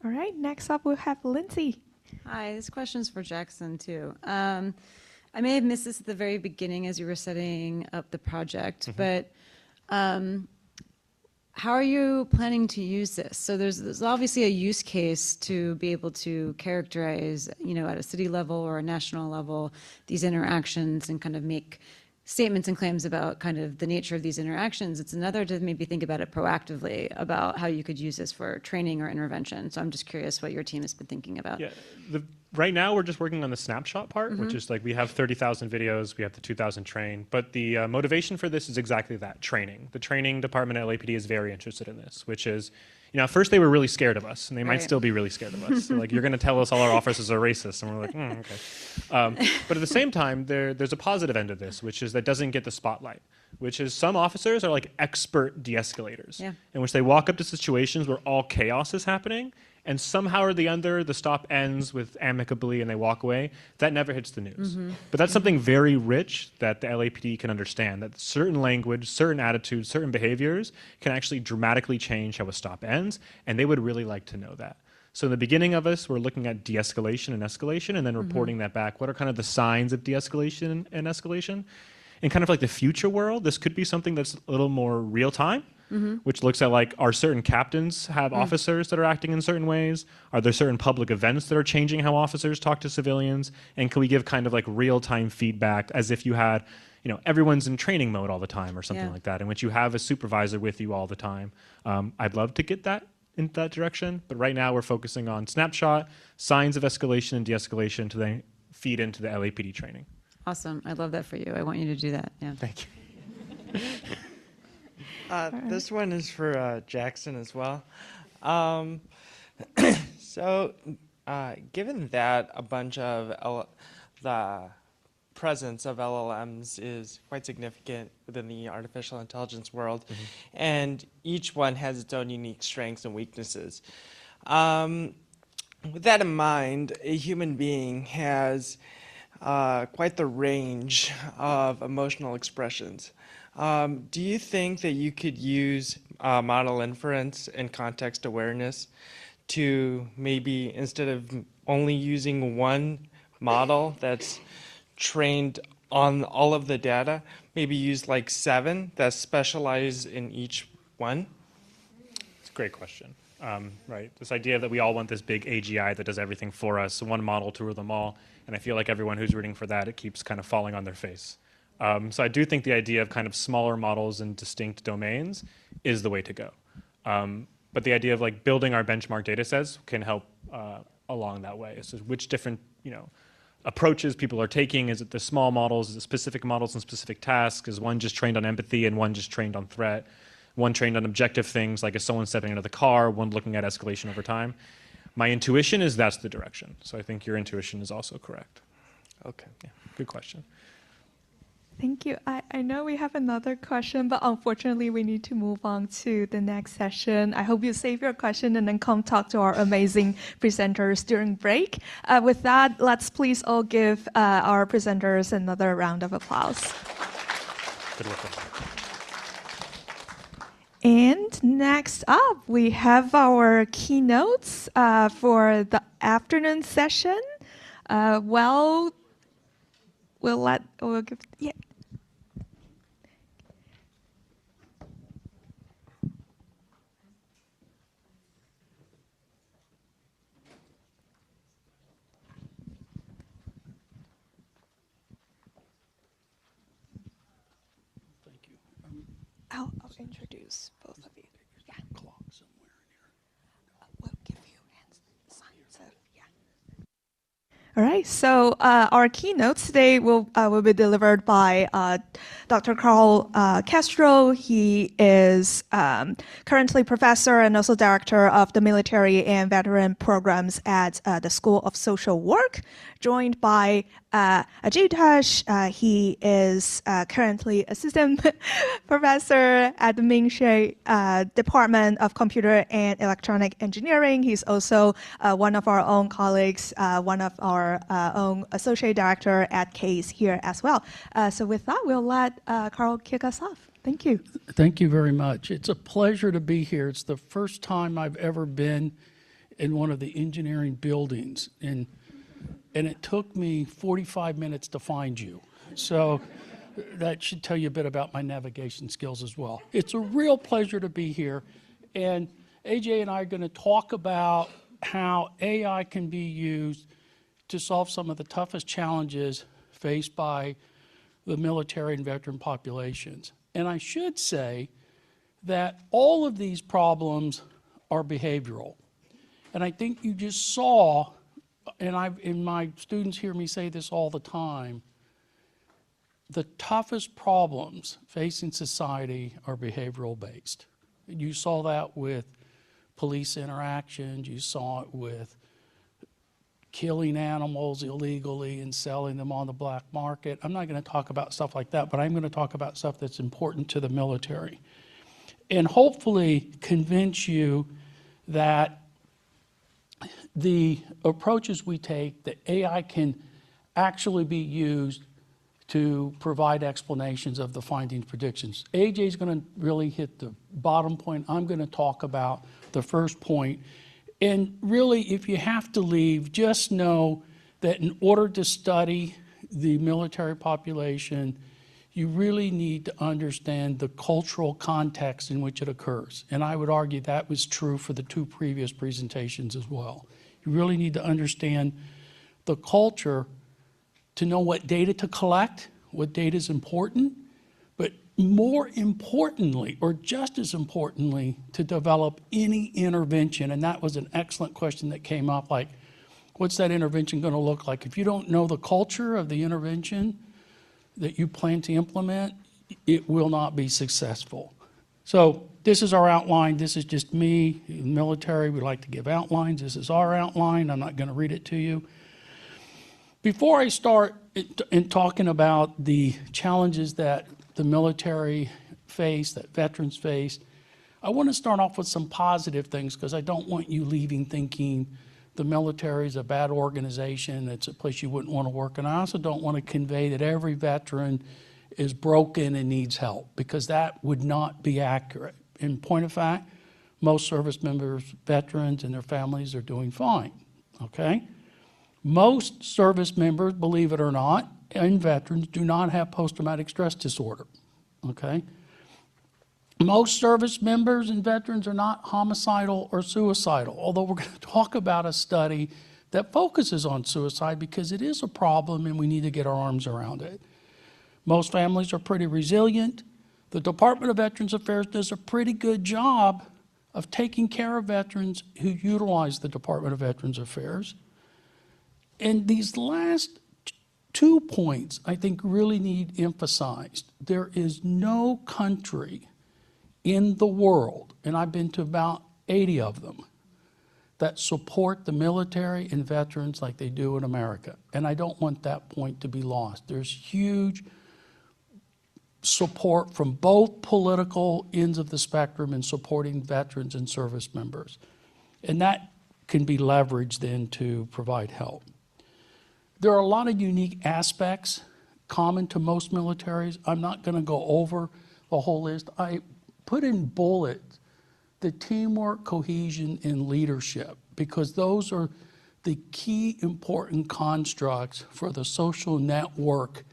Speaker 2: All right, next up we have Lindsay.
Speaker 11: Hi, this question's for Jackson too. I may have missed this at the very beginning as you were setting up the project, but how are you planning to use this? So there's obviously a use case to be able to characterize, at a city level or a national level, these interactions and kind of make statements and claims about kind of the nature of these interactions. It's another to maybe think about it proactively about how you could use this for training or intervention. So I'm just curious what your team has been thinking about.
Speaker 3: Yeah, right now we're just working on the snapshot part, which is like we have 30,000 videos, we have the 2,000 trained, but the motivation for this is exactly that, training. The training department at LAPD is very interested in this, which is, at first they were really scared of us, and they might still be really scared of us. So, like, you're going to tell us all our officers are racist, and we're like, okay. But at the same time, there's a positive end of this, which is that doesn't get the spotlight, which is some officers are like expert de-escalators, in which they walk up to situations where all chaos is happening, and somehow or the other, the stop ends with amicably and they walk away. That never hits the news. But that's something very rich that the LAPD can understand, that certain language, certain attitudes, certain behaviors can actually dramatically change how a stop ends, and they would really like to know that. So in the beginning of us, we're looking at de-escalation and escalation, and then reporting that back. What are kind of the signs of de-escalation and escalation? In kind of like the future world, this could be something that's a little more real time, which looks at like, are certain captains have officers that are acting in certain ways? Are there certain public events that are changing how officers talk to civilians? And can we give kind of like real-time feedback as if you had, everyone's in training mode all the time or something like that, in which you have a supervisor with you all the time. I'd love to get that in that direction, but right now we're focusing on snapshot, signs of escalation and de-escalation to then feed into the LAPD training.
Speaker 11: Awesome. I love that for you. I want you to do that. Yeah.
Speaker 3: Thank you.
Speaker 12: This one is for Jackson as well. So given that a bunch of the presence of LLMs is quite significant within the artificial intelligence world, and each one has its own unique strengths and weaknesses. With that in mind, a human being has quite the range of emotional expressions. Do you think that you could use model inference and context awareness to maybe, instead of only using one model that's trained on all of the data, maybe use like 7 that specialize in each one?
Speaker 3: It's a great question. Right, this idea that we all want this big AGI that does everything for us, one model to rule them all, and I feel like everyone who's rooting for that, it keeps kind of falling on their face. So I do think the idea of kind of smaller models in distinct domains is the way to go. But the idea of like building our benchmark data sets can help along that way. So which different approaches people are taking? Is it the small models? Is it specific models and specific tasks? Is one just trained on empathy and one just trained on threat? One trained on objective things, like is someone stepping into the car, one looking at escalation over time. My intuition is that's the direction. So I think your intuition is also correct.
Speaker 12: Okay.
Speaker 3: Yeah, good question.
Speaker 2: Thank you. I know we have another question, but unfortunately we need to move on to the next session. I hope you save your question and then come talk to our amazing presenters during break. With that, let's please all give our presenters another round of applause.
Speaker 3: Good work.
Speaker 2: And next up, we have our keynotes for the afternoon session. We'll give, yeah.
Speaker 13: Thank you.
Speaker 2: I'll introduce both of you. Yeah.
Speaker 13: Clock somewhere in here.
Speaker 2: We'll give you signs. So, yeah. All right. So our keynotes today will be delivered by Dr. Carl Castro. He is currently professor and also director of the military and veteran programs at the School of Social Work, joined by Ajitash. He is currently assistant professor at the Ming Hsieh Department of Computer and Electronic Engineering. He's also one of our own colleagues, one of our own associate director at CAIS here as well. So with that, we'll let Carl kick us off. Thank you.
Speaker 13: Thank you very much. It's a pleasure to be here. It's the first time I've ever been in one of the engineering buildings, and it took me 45 minutes to find you. So that should tell you a bit about my navigation skills as well. It's a real pleasure to be here. And AJ and I are going to talk about how AI can be used to solve some of the toughest challenges faced by the military and veteran populations. And I should say that all of these problems are behavioral. And I think you just saw, and my students hear me say this all the time, the toughest problems facing society are behavioral based. You saw that with police interactions, you saw it with killing animals illegally and selling them on the black market. I'm not going to talk about stuff like that, but I'm going to talk about stuff that's important to the military. And hopefully convince you that the approaches we take, that AI can actually be used to provide explanations of the findings predictions. AJ is going to really hit the bottom point. I'm going to talk about the first point. And really, if you have to leave, just know that in order to study the military population, you really need to understand the cultural context in which it occurs. And I would argue that was true for the 2 previous presentations as well. You really need to understand the culture to know what data to collect, what data is important, but more importantly, or just as importantly, to develop any intervention. And that was an excellent question that came up, like, what's that intervention going to look like? If you don't know the culture of the intervention that you plan to implement, it will not be successful. So this is our outline. This is just me. In the military, we like to give outlines. This is our outline. I'm not going to read it to you. Before I start in talking about the challenges that the military face, that veterans face, I want to start off with some positive things because I don't want you leaving thinking the military is a bad organization, it's a place you wouldn't want to work. And I also don't want to convey that every veteran is broken and needs help, because that would not be accurate. In point of fact, most service members, veterans, and their families are doing fine, okay? Most service members, believe it or not, and veterans do not have post-traumatic stress disorder, okay? Most service members and veterans are not homicidal or suicidal, although we're going to talk about a study that focuses on suicide because it is a problem and we need to get our arms around it. Most families are pretty resilient. The Department of Veterans Affairs does a pretty good job of taking care of veterans who utilize the Department of Veterans Affairs. And these last 2 points, I think, really need emphasized. There is no country in the world, and I've been to about 80 of them, that support the military and veterans like they do in America. And I don't want that point to be lost. There's huge support from both political ends of the spectrum in supporting veterans and service members. And that can be leveraged then to provide help. There are a lot of unique aspects common to most militaries. I'm not going to go over the whole list. I put in bullets the teamwork, cohesion, and leadership, because those are the key important constructs for the social network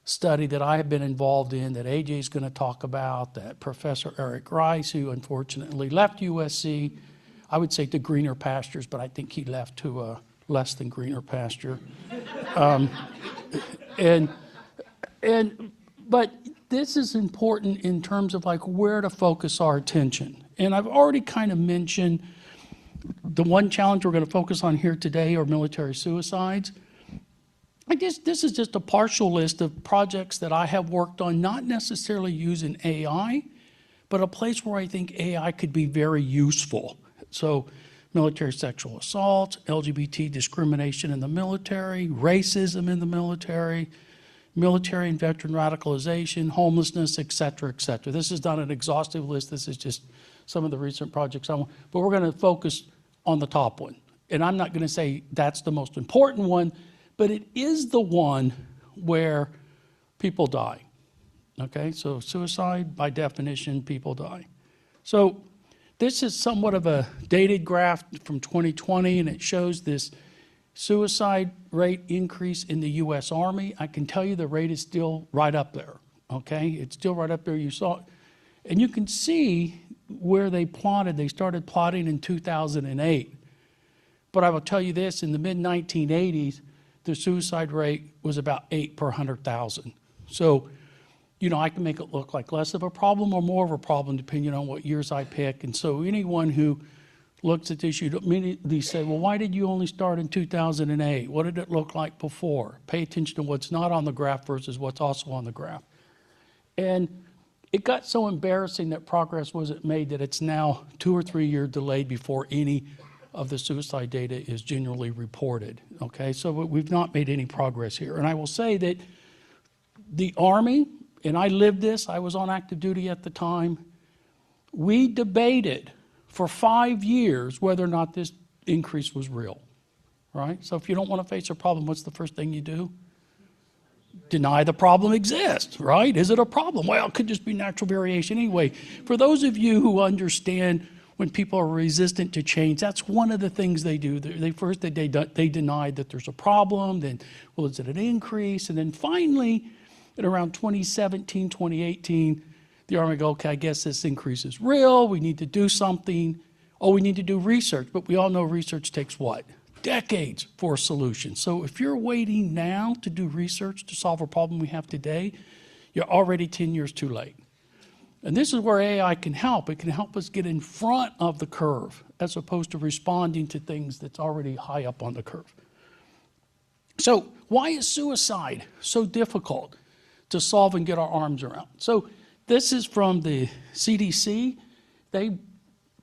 Speaker 13: study that I have been involved in, that AJ is going to talk about, that Professor Eric Rice, who unfortunately left USC, I would say to greener pastures, but I think he left to a less than greener pasture. But this is important in terms of like where to focus our attention. And I've already kind of mentioned the one challenge we're going to focus on here today are military suicides. This is just a partial list of projects that I have worked on, not necessarily using AI, but a place where I think AI could be very useful. So military sexual assaults, LGBT discrimination in the military, racism in the military and veteran radicalization, homelessness, et cetera, et cetera. This is not an exhaustive list. This is just some of the recent projects I want, but we're going to focus on the top one. And I'm not going to say that's the most important one, but it is the one where people die. Okay, so suicide, by definition, people die. So this is somewhat of a dated graph from 2020, and it shows this suicide rate increase in the U.S. Army. I can tell you the rate is still right up there, okay? It's still right up there. You saw, and you can see where they plotted. They started plotting in 2008. But I will tell you this, in the mid-1980s, the suicide rate was about 8 per 100,000. So, you know, I can make it look like less of a problem or more of a problem depending on what years I pick. And so anyone who looks at this, you'd immediately say, well, why did you only start in 2008? What did it look like before? Pay attention to what's not on the graph versus what's also on the graph. And it got so embarrassing that progress wasn't made that it's now 2 or 3 years delayed before any of the suicide data is generally reported, okay? So we've not made any progress here. And I will say that the Army, and I lived this, I was on active duty at the time, we debated for 5 years whether or not this increase was real, right? So if you don't want to face a problem, what's the first thing you do? Deny the problem exists, right? Is it a problem? Well, it could just be natural variation anyway. For those of you who understand when people are resistant to change, that's one of the things they do. They deny that there's a problem, then, well, is it an increase? And then finally, at around 2017, 2018, the Army go, okay, I guess this increase is real. We need to do something. Oh, we need to do research. But we all know research takes what? Decades for a solution. So if you're waiting now to do research to solve a problem we have today, you're already 10 years too late. And this is where AI can help. It can help us get in front of the curve as opposed to responding to things that's already high up on the curve. So why is suicide so difficult to solve and get our arms around? So this is from the CDC. They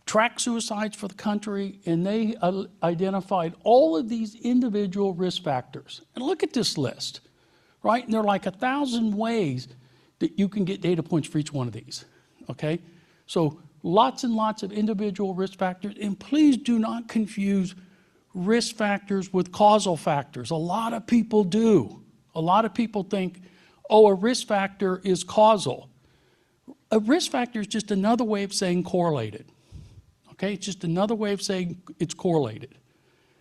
Speaker 13: tracked suicides for the country, and they identified all of these individual risk factors. And look at this list, right? And there are like 1,000 ways that you can get data points for each one of these, okay? So lots and lots of individual risk factors, and please do not confuse risk factors with causal factors. A lot of people do. A lot of people think, oh, a risk factor is causal. A risk factor is just another way of saying correlated, okay? It's just another way of saying it's correlated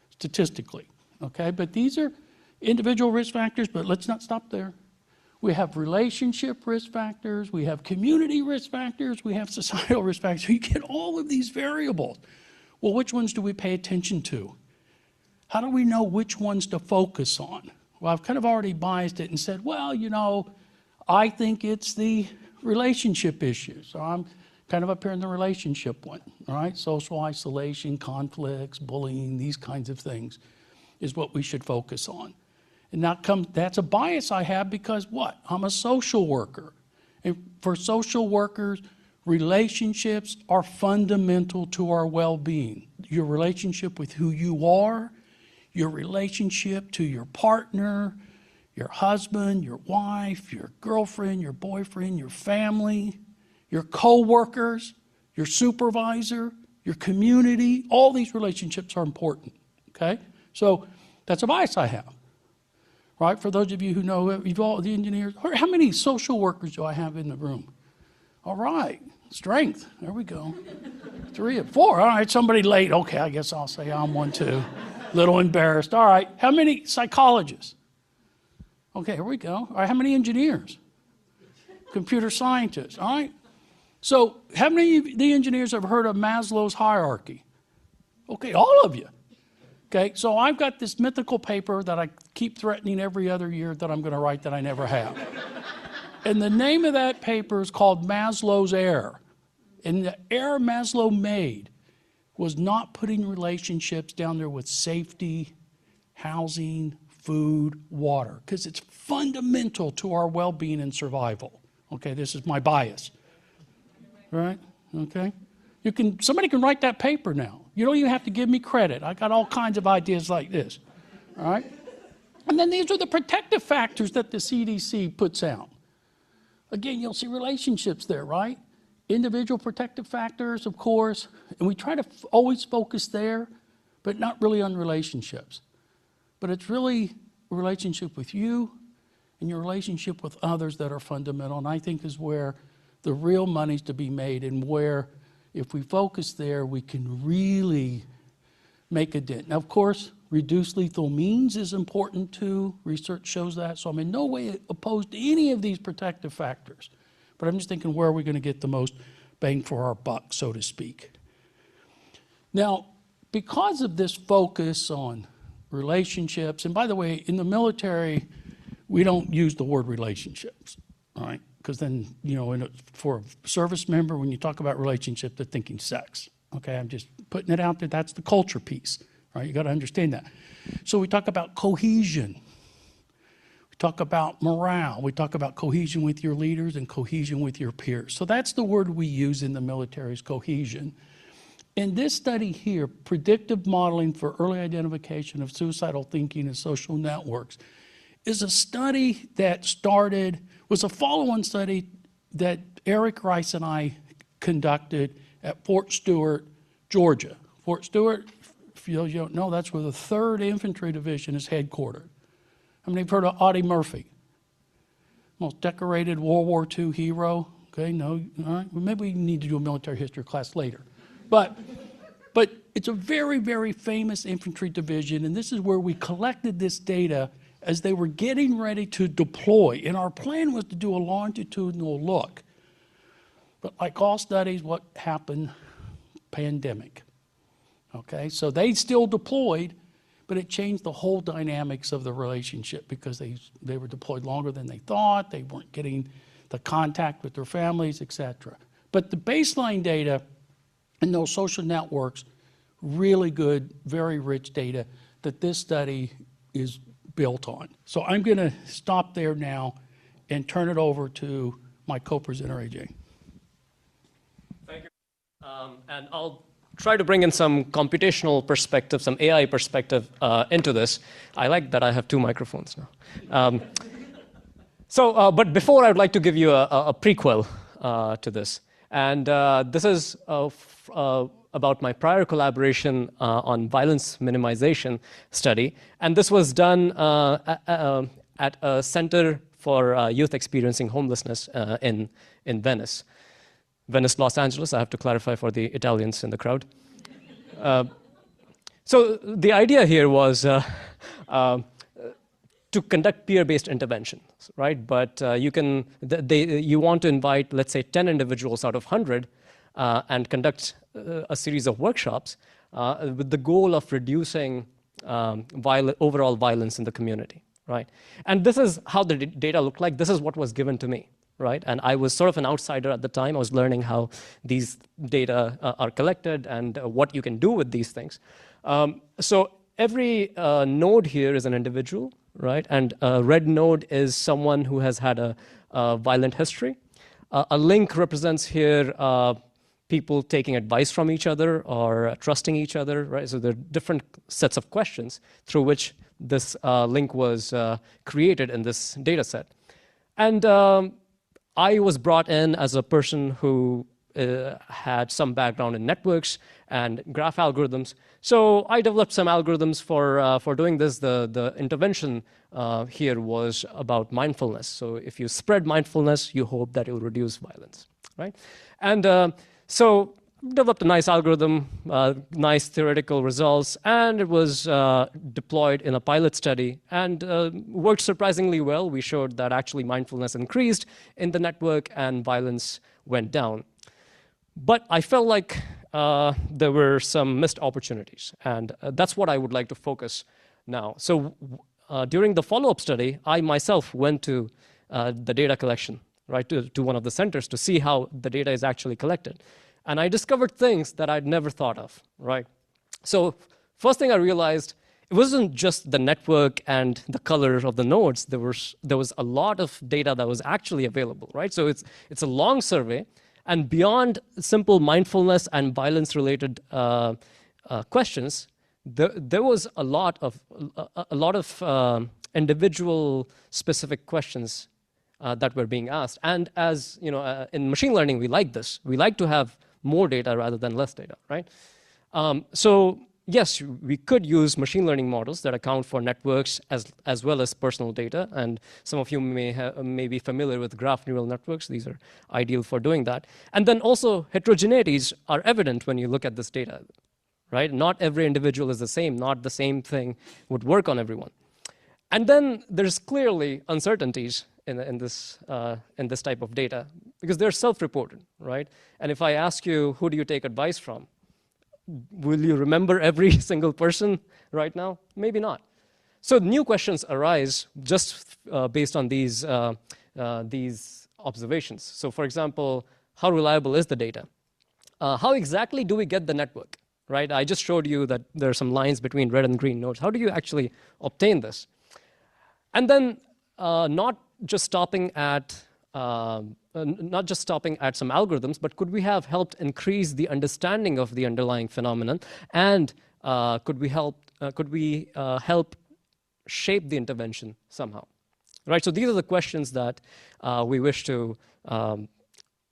Speaker 13: statistically. okay? But these are individual risk factors, but let's not stop there. We have relationship risk factors, we have community risk factors, we have societal risk factors. You get all of these variables. Well, which ones do we pay attention to? How do we know which ones to focus on? Well, I've kind of already biased it and said, well, you know, I think it's the relationship issues. So I'm kind of up here in the relationship one, all right? Social isolation, conflicts, bullying, these kinds of things is what we should focus on. And that's a bias I have because what? I'm a social worker. And for social workers, relationships are fundamental to our well-being. Your relationship with who you are, your relationship to your partner, your husband, your wife, your girlfriend, your boyfriend, your family, your co-workers, your supervisor, your community, all these relationships are important, okay? So that's a bias I have, right? For those of you who know, you've all the engineers, how many social workers do I have in the room? All right, strength, there we go. 3 or 4, all right, somebody late. Okay, I guess I'll say I'm one too. Little embarrassed. All right, how many psychologists? Okay, here we go. All right, how many engineers? Computer scientists, all right? So how many of the engineers have heard of Maslow's hierarchy? Okay, all of you. Okay, so I've got this mythical paper that I keep threatening every other year that I'm going to write that I never have. And the name of that paper is called Maslow's Error. And the error Maslow made was not putting relationships down there with safety, housing, food, water, because it's fundamental to our well-being and survival. Okay, this is my bias. Right? Okay? Somebody can write that paper now. You don't even have to give me credit. I got all kinds of ideas like this. All right? And then these are the protective factors that the CDC puts out. Again, you'll see relationships there, right? Individual protective factors, of course, and we try to always focus there, but not really on relationships. But it's really a relationship with you and your relationship with others that are fundamental, and I think is where the real money's to be made, and where if we focus there, we can really make a dent. Now, of course, reduced lethal means is important too. Research shows that, so I'm in no way opposed to any of these protective factors. But I'm just thinking, where are we going to get the most bang for our buck, so to speak? Now, because of this focus on relationships, and by the way, in the military, we don't use the word relationships, all right? Because then, you know, for a service member, when you talk about relationship, they're thinking sex. Okay, I'm just putting it out there. That's the culture piece, right? You got to understand that. So we talk about cohesion. We talk about morale. We talk about cohesion with your leaders and cohesion with your peers. So that's the word we use in the military is cohesion. In this study here, predictive modeling for early identification of suicidal thinking and social networks is a study that was a follow-on study that Eric Rice and I conducted at Fort Stewart, Georgia. Fort Stewart, if you don't know, that's where the 3rd Infantry Division is headquartered. How many have heard of Audie Murphy? Most decorated World War II hero. Okay, no, all right. Well, maybe we need to do a military history class later. But it's a very, very famous infantry division, and this is where we collected this data as they were getting ready to deploy. And our plan was to do a longitudinal look. But like all studies, what happened? Pandemic. Okay, so they still deployed, but it changed the whole dynamics of the relationship because they were deployed longer than they thought. They weren't getting the contact with their families, etc. But the baseline data and those social networks, really good, very rich data that this study is built on. So I'm going to stop there now and turn it over to my co-presenter, AJ.
Speaker 14: Thank you. And I'll try to bring in some computational perspective, some AI perspective into this. I like that I have 2 microphones now. But before, I'd like to give you a prequel to this. And this is about my prior collaboration on violence minimization study. And this was done at a center for youth experiencing homelessness in Venice. Venice, Los Angeles, I have to clarify for the Italians in the crowd. So the idea here was to conduct peer-based interventions, right? But you want to invite, let's say, 10 individuals out of 100 and conduct a series of workshops with the goal of reducing overall violence in the community, right? And this is how the data looked like. This is what was given to me, right? And I was sort of an outsider at the time. I was learning how these data are collected and what you can do with these things. So every node here is an individual, right? And a red node is someone who has had a violent history. A link represents here people taking advice from each other or trusting each other, right? So there are different sets of questions through which this link was created in this data set. And I was brought in as a person who had some background in networks and graph algorithms. So I developed some algorithms for doing this. The intervention here was about mindfulness. So if you spread mindfulness, you hope that it will reduce violence, right? And so developed a nice algorithm, nice theoretical results, and it was deployed in a pilot study and worked surprisingly well. We showed that actually mindfulness increased in the network and violence went down. But I felt like there were some missed opportunities, and that's what I would like to focus now. So during the follow-up study, I myself went to the data collection, right, to one of the centers to see how the data is actually collected. And I discovered things that I'd never thought of, right? So first thing I realized, it wasn't just the network and the color of the nodes. There was a lot of data that was actually available, right? So it's a long survey, and beyond simple mindfulness and violence-related questions, there was a lot of individual specific questions that were being asked. And as you know, in machine learning, we like this. We like to have more data rather than less data, right? So yes, we could use machine learning models that account for networks as well as personal data. And some of you may be familiar with graph neural networks. These are ideal for doing that. And then also heterogeneities are evident when you look at this data, right? Not every individual is the same. Not the same thing would work on everyone. And then there's clearly uncertainties in this type of data because they're self-reported, right? And if I ask you, who do you take advice from? Will you remember every single person right now? Maybe not. So new questions arise just based on these observations. So for example, how reliable is the data? How exactly do we get the network, right? I just showed you that there are some lines between red and green nodes. How do you actually obtain this? And then not just stopping at some algorithms, but could we have helped increase the understanding of the underlying phenomenon, and could we help shape the intervention somehow, right? So these are the questions that we wish to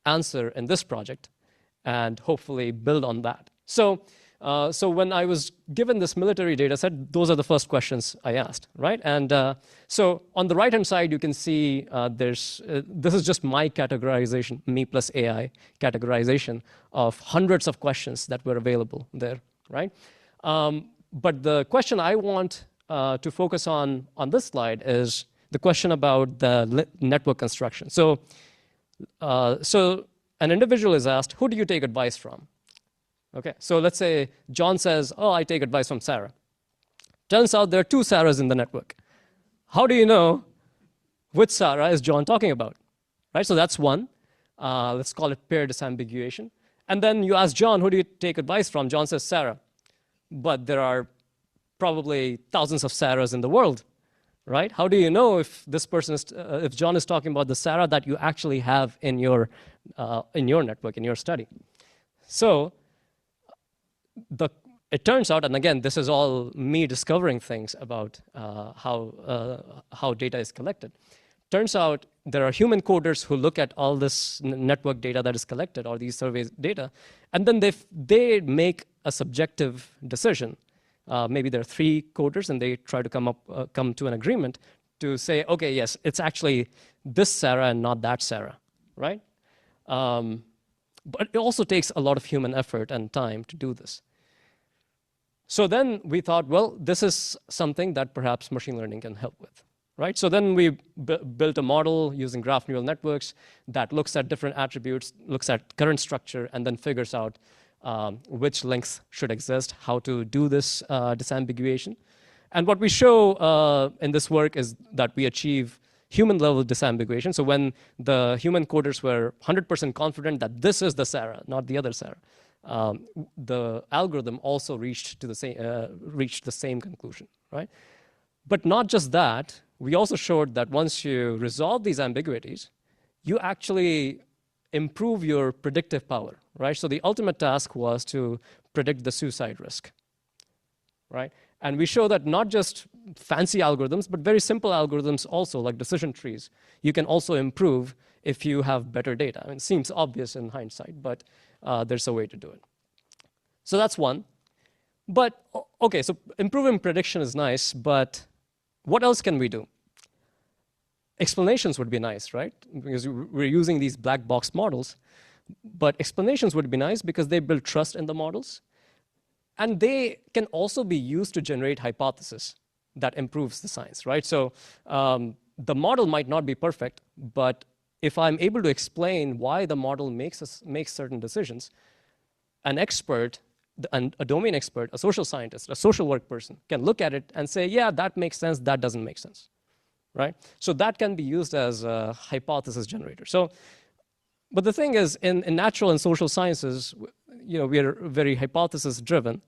Speaker 14: answer in this project, and hopefully build on that. So when I was given this military data set, those are the first questions I asked, right? And so on the right-hand side, you can see this is just my categorization, me plus AI categorization of hundreds of questions that were available there, right? But the question I want to focus on this slide is the question about the network construction. So an individual is asked, who do you take advice from? Okay, so let's say John says, oh, I take advice from Sarah. Turns out there are two Sarahs in the network. How do you know which Sarah is John talking about? Right, so that's one. Let's call it pair disambiguation. And then you ask John, who do you take advice from? John says Sarah. But there are probably thousands of Sarahs in the world, right? How do you know if this person is, if John is talking about the Sarah that you actually have in your network, in your study? So it turns out, and again, this is all me discovering things about how data is collected. Turns out there are human coders who look at all this network data that is collected, or these surveys data, and then they make a subjective decision. Maybe there are 3 coders, and they try to come to an agreement to say, okay, yes, it's actually this Sarah and not that Sarah, right? But it also takes a lot of human effort and time to do this. So then we thought, well, this is something that perhaps machine learning can help with, right? So then we built a model using graph neural networks that looks at different attributes, looks at current structure, and then figures out which links should exist, how to do this disambiguation. And what we show in this work is that we achieve human-level disambiguation. So when the human coders were 100% confident that this is the Sarah, not the other Sarah, the algorithm also reached the same conclusion, right? But not just that, we also showed that once you resolve these ambiguities, you actually improve your predictive power, right? So the ultimate task was to predict the suicide risk, right? And we show that not just fancy algorithms, but very simple algorithms also, like decision trees, you can also improve if you have better data. I mean, it seems obvious in hindsight, but there's a way to do it. So that's one. But, okay, so improving prediction is nice, but what else can we do? Explanations would be nice, right? Because we're using these black box models. But explanations would be nice because they build trust in the models. And they can also be used to generate hypotheses that improves the science, right? So the model might not be perfect, but if I'm able to explain why the model makes certain decisions, an expert, a domain expert, a social scientist, a social work person can look at it and say, yeah, that makes sense, that doesn't make sense, right? So that can be used as a hypothesis generator. So, but the thing is, in natural and social sciences, we are very hypothesis driven.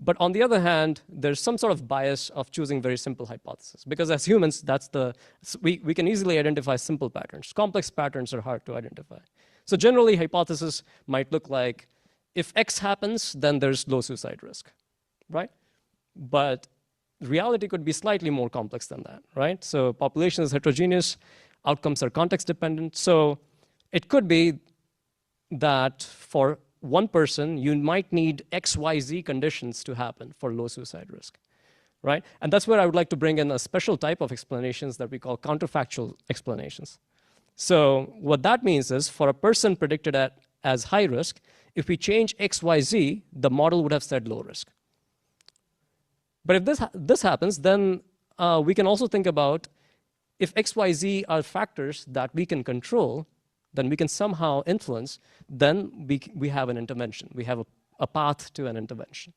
Speaker 14: But on the other hand, there's some sort of bias of choosing very simple hypotheses. Because as humans, we can easily identify simple patterns. Complex patterns are hard to identify. So generally, hypothesis might look like, if X happens, then there's low suicide risk, right? But reality could be slightly more complex than that, right? So population is heterogeneous, outcomes are context dependent. So it could be that for one person, you might need XYZ conditions to happen for low suicide risk, right? And that's where I would like to bring in a special type of explanations that we call counterfactual explanations. So what that means is, for a person predicted as high risk, if we change XYZ, the model would have said low risk. But if this happens, then we can also think about, if XYZ are factors that we can control, then we can somehow influence, then we have an intervention. We have a path to an intervention,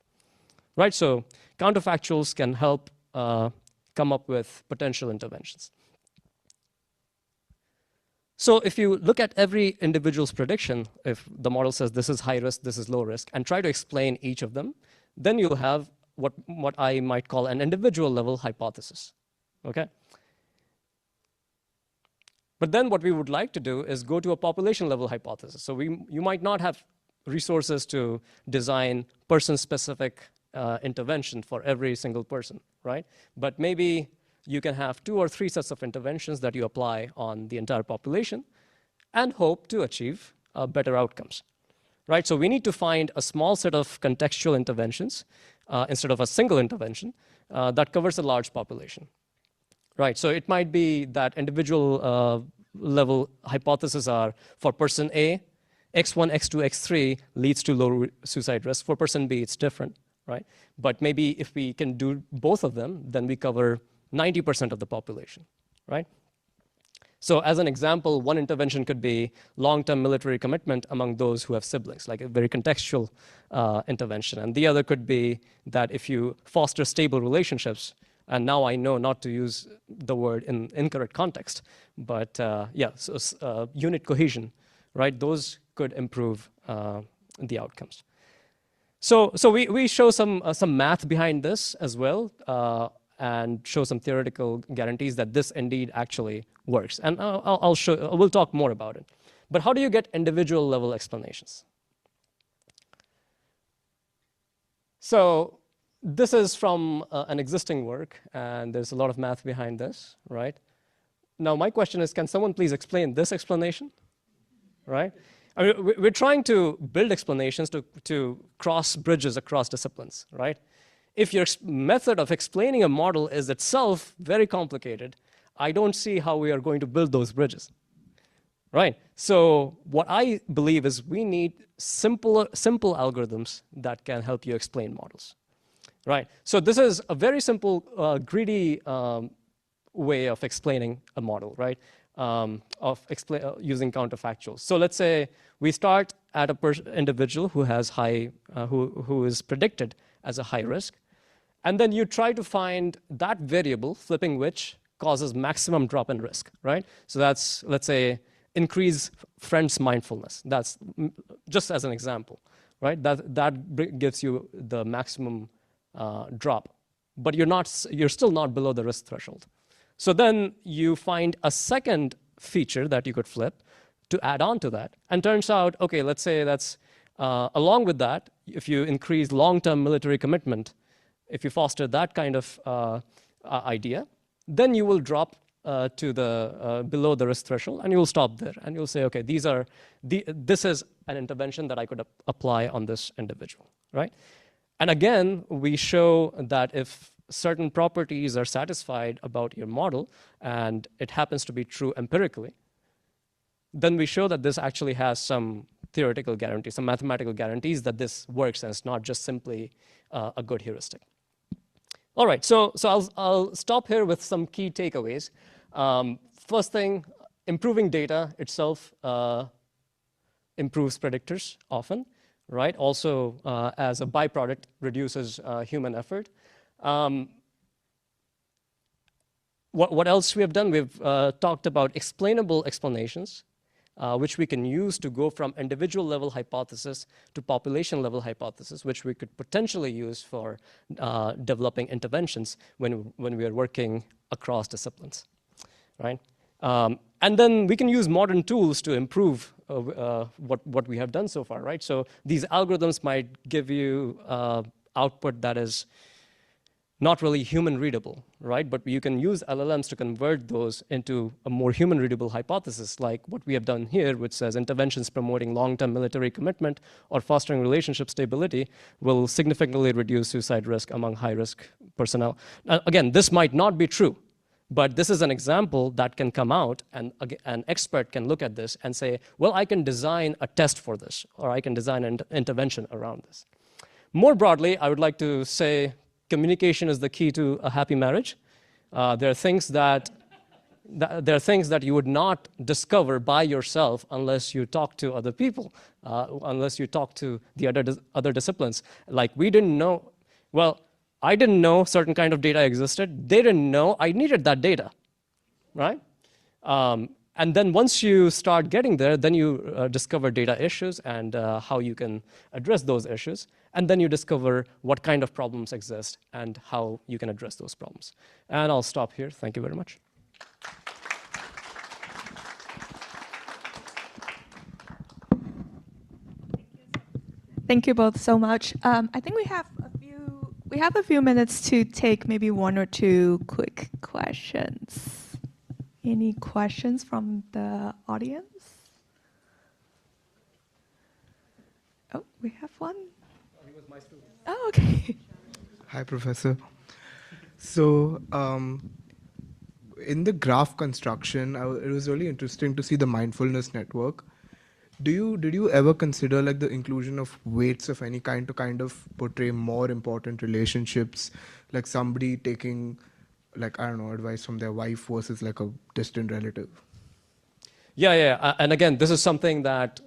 Speaker 14: right? So counterfactuals can help come up with potential interventions. So if you look at every individual's prediction, if the model says this is high risk, this is low risk, and try to explain each of them, then you'll have what I might call an individual level hypothesis, okay? But then what we would like to do is go to a population level hypothesis. So you might not have resources to design person-specific intervention for every single person, right? But maybe you can have 2 or 3 sets of interventions that you apply on the entire population and hope to achieve better outcomes, right? So we need to find a small set of contextual interventions instead of a single intervention that covers a large population. Right, so it might be that individual level hypotheses are, for person A, X1, X2, X3 leads to low suicide risk. For person B, it's different, right? But maybe if we can do both of them, then we cover 90% of the population, right? So as an example, one intervention could be long-term military commitment among those who have siblings, like a very contextual intervention. And the other could be that if you foster stable relationships, and now I know not to use the word in incorrect context, but unit cohesion, right? Those could improve the outcomes. So we show some math behind this as well, and show some theoretical guarantees that this indeed actually works. And we'll talk more about it. But how do you get individual level explanations? So this is from an existing work, and there's a lot of math behind this, right? Now, my question is, can someone please explain this explanation, right? I mean, we're trying to build explanations to cross bridges across disciplines, right? If your method of explaining a model is itself very complicated, I don't see how we are going to build those bridges, right? So what I believe is we need simple algorithms that can help you explain models. right? So this is a very simple, greedy way of explaining a model, right? Using counterfactuals. So let's say we start at a individual who has who is predicted as a high risk, and then you try to find that variable, flipping which causes maximum drop in risk, right? So that's, let's say, increase friends' mindfulness. That's just as an example, right? That gives you the maximum drop, but you're still not below the risk threshold. So then you find a second feature that you could flip to add on to that. And turns out, okay, let's say that's, along with that, if you increase long-term military commitment, if you foster that kind of idea, then you will drop to the below the risk threshold, and you will stop there. And you'll say, okay, this is an intervention that I could apply on this individual, right? And again, we show that if certain properties are satisfied about your model, and it happens to be true empirically, then we show that this actually has some theoretical guarantees, some mathematical guarantees that this works, and it's not just simply a good heuristic. All right, so I'll stop here with some key takeaways. First thing, improving data itself improves predictors often, right? Also, as a byproduct, reduces human effort. What else we have done? We've talked about explainable explanations, which we can use to go from individual level hypothesis to population level hypothesis, which we could potentially use for developing interventions when we are working across disciplines, right? And then we can use modern tools to improve what we have done so far, right? So these algorithms might give you output that is not really human readable, right? But you can use LLMs to convert those into a more human readable hypothesis, like what we have done here, which says interventions promoting long-term military commitment or fostering relationship stability will significantly reduce suicide risk among high-risk personnel. Now, again, this might not be true, but this is an example that can come out, and an expert can look at this and say, well, I can design a test for this, or I can design an intervention around this. More broadly, I would like to say communication is the key to a happy marriage. There are things that you would not discover by yourself unless you talk to other people, unless you talk to the other disciplines. Like we didn't know, well, I didn't know certain kind of data existed. They didn't know I needed that data, right? And then once you start getting there, then you discover data issues and how you can address those issues. And then you discover what kind of problems exist and how you can address those problems. And I'll stop here. Thank you very much.
Speaker 2: Thank you both so much. I think we have a few minutes to take maybe one or two quick questions. Any questions from the audience? Oh, we have one.
Speaker 15: He was my student.
Speaker 2: Oh, okay.
Speaker 15: Hi, Professor. So, in the graph construction, it was really interesting to see the mindfulness network. Did you ever consider like the inclusion of weights of any kind to kind of portray more important relationships, like somebody taking, like, I don't know, advice from their wife versus like a distant relative?
Speaker 14: Yeah. And again, this is something that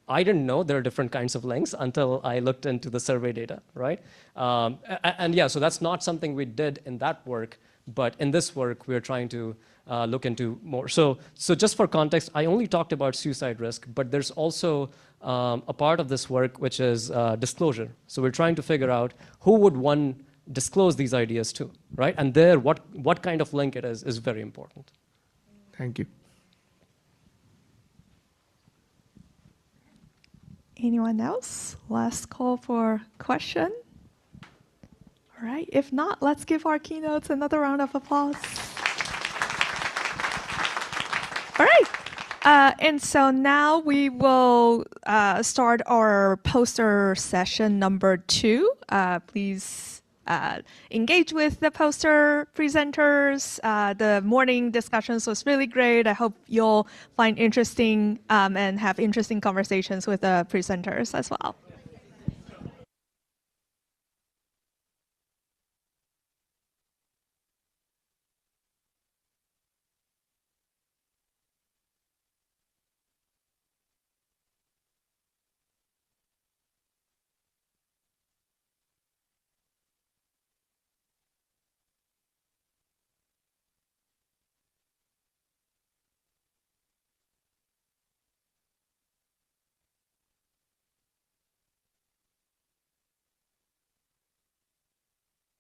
Speaker 14: I didn't know there are different kinds of links until I looked into the survey data, right? And yeah, so that's not something we did in that work, but in this work, we're trying to look into more. So just for context, I only talked about suicide risk, but there's also a part of this work which is disclosure. So we're trying to figure out who would one disclose these ideas to, right? And there, what kind of link it is very important.
Speaker 15: Thank you.
Speaker 2: Anyone else? Last call for question. All right, if not, let's give our keynotes another round of applause. All right, and so now we will start our poster session number 2. Please engage with the poster presenters. The morning discussions was really great. I hope you'll find interesting and have interesting conversations with the presenters as well.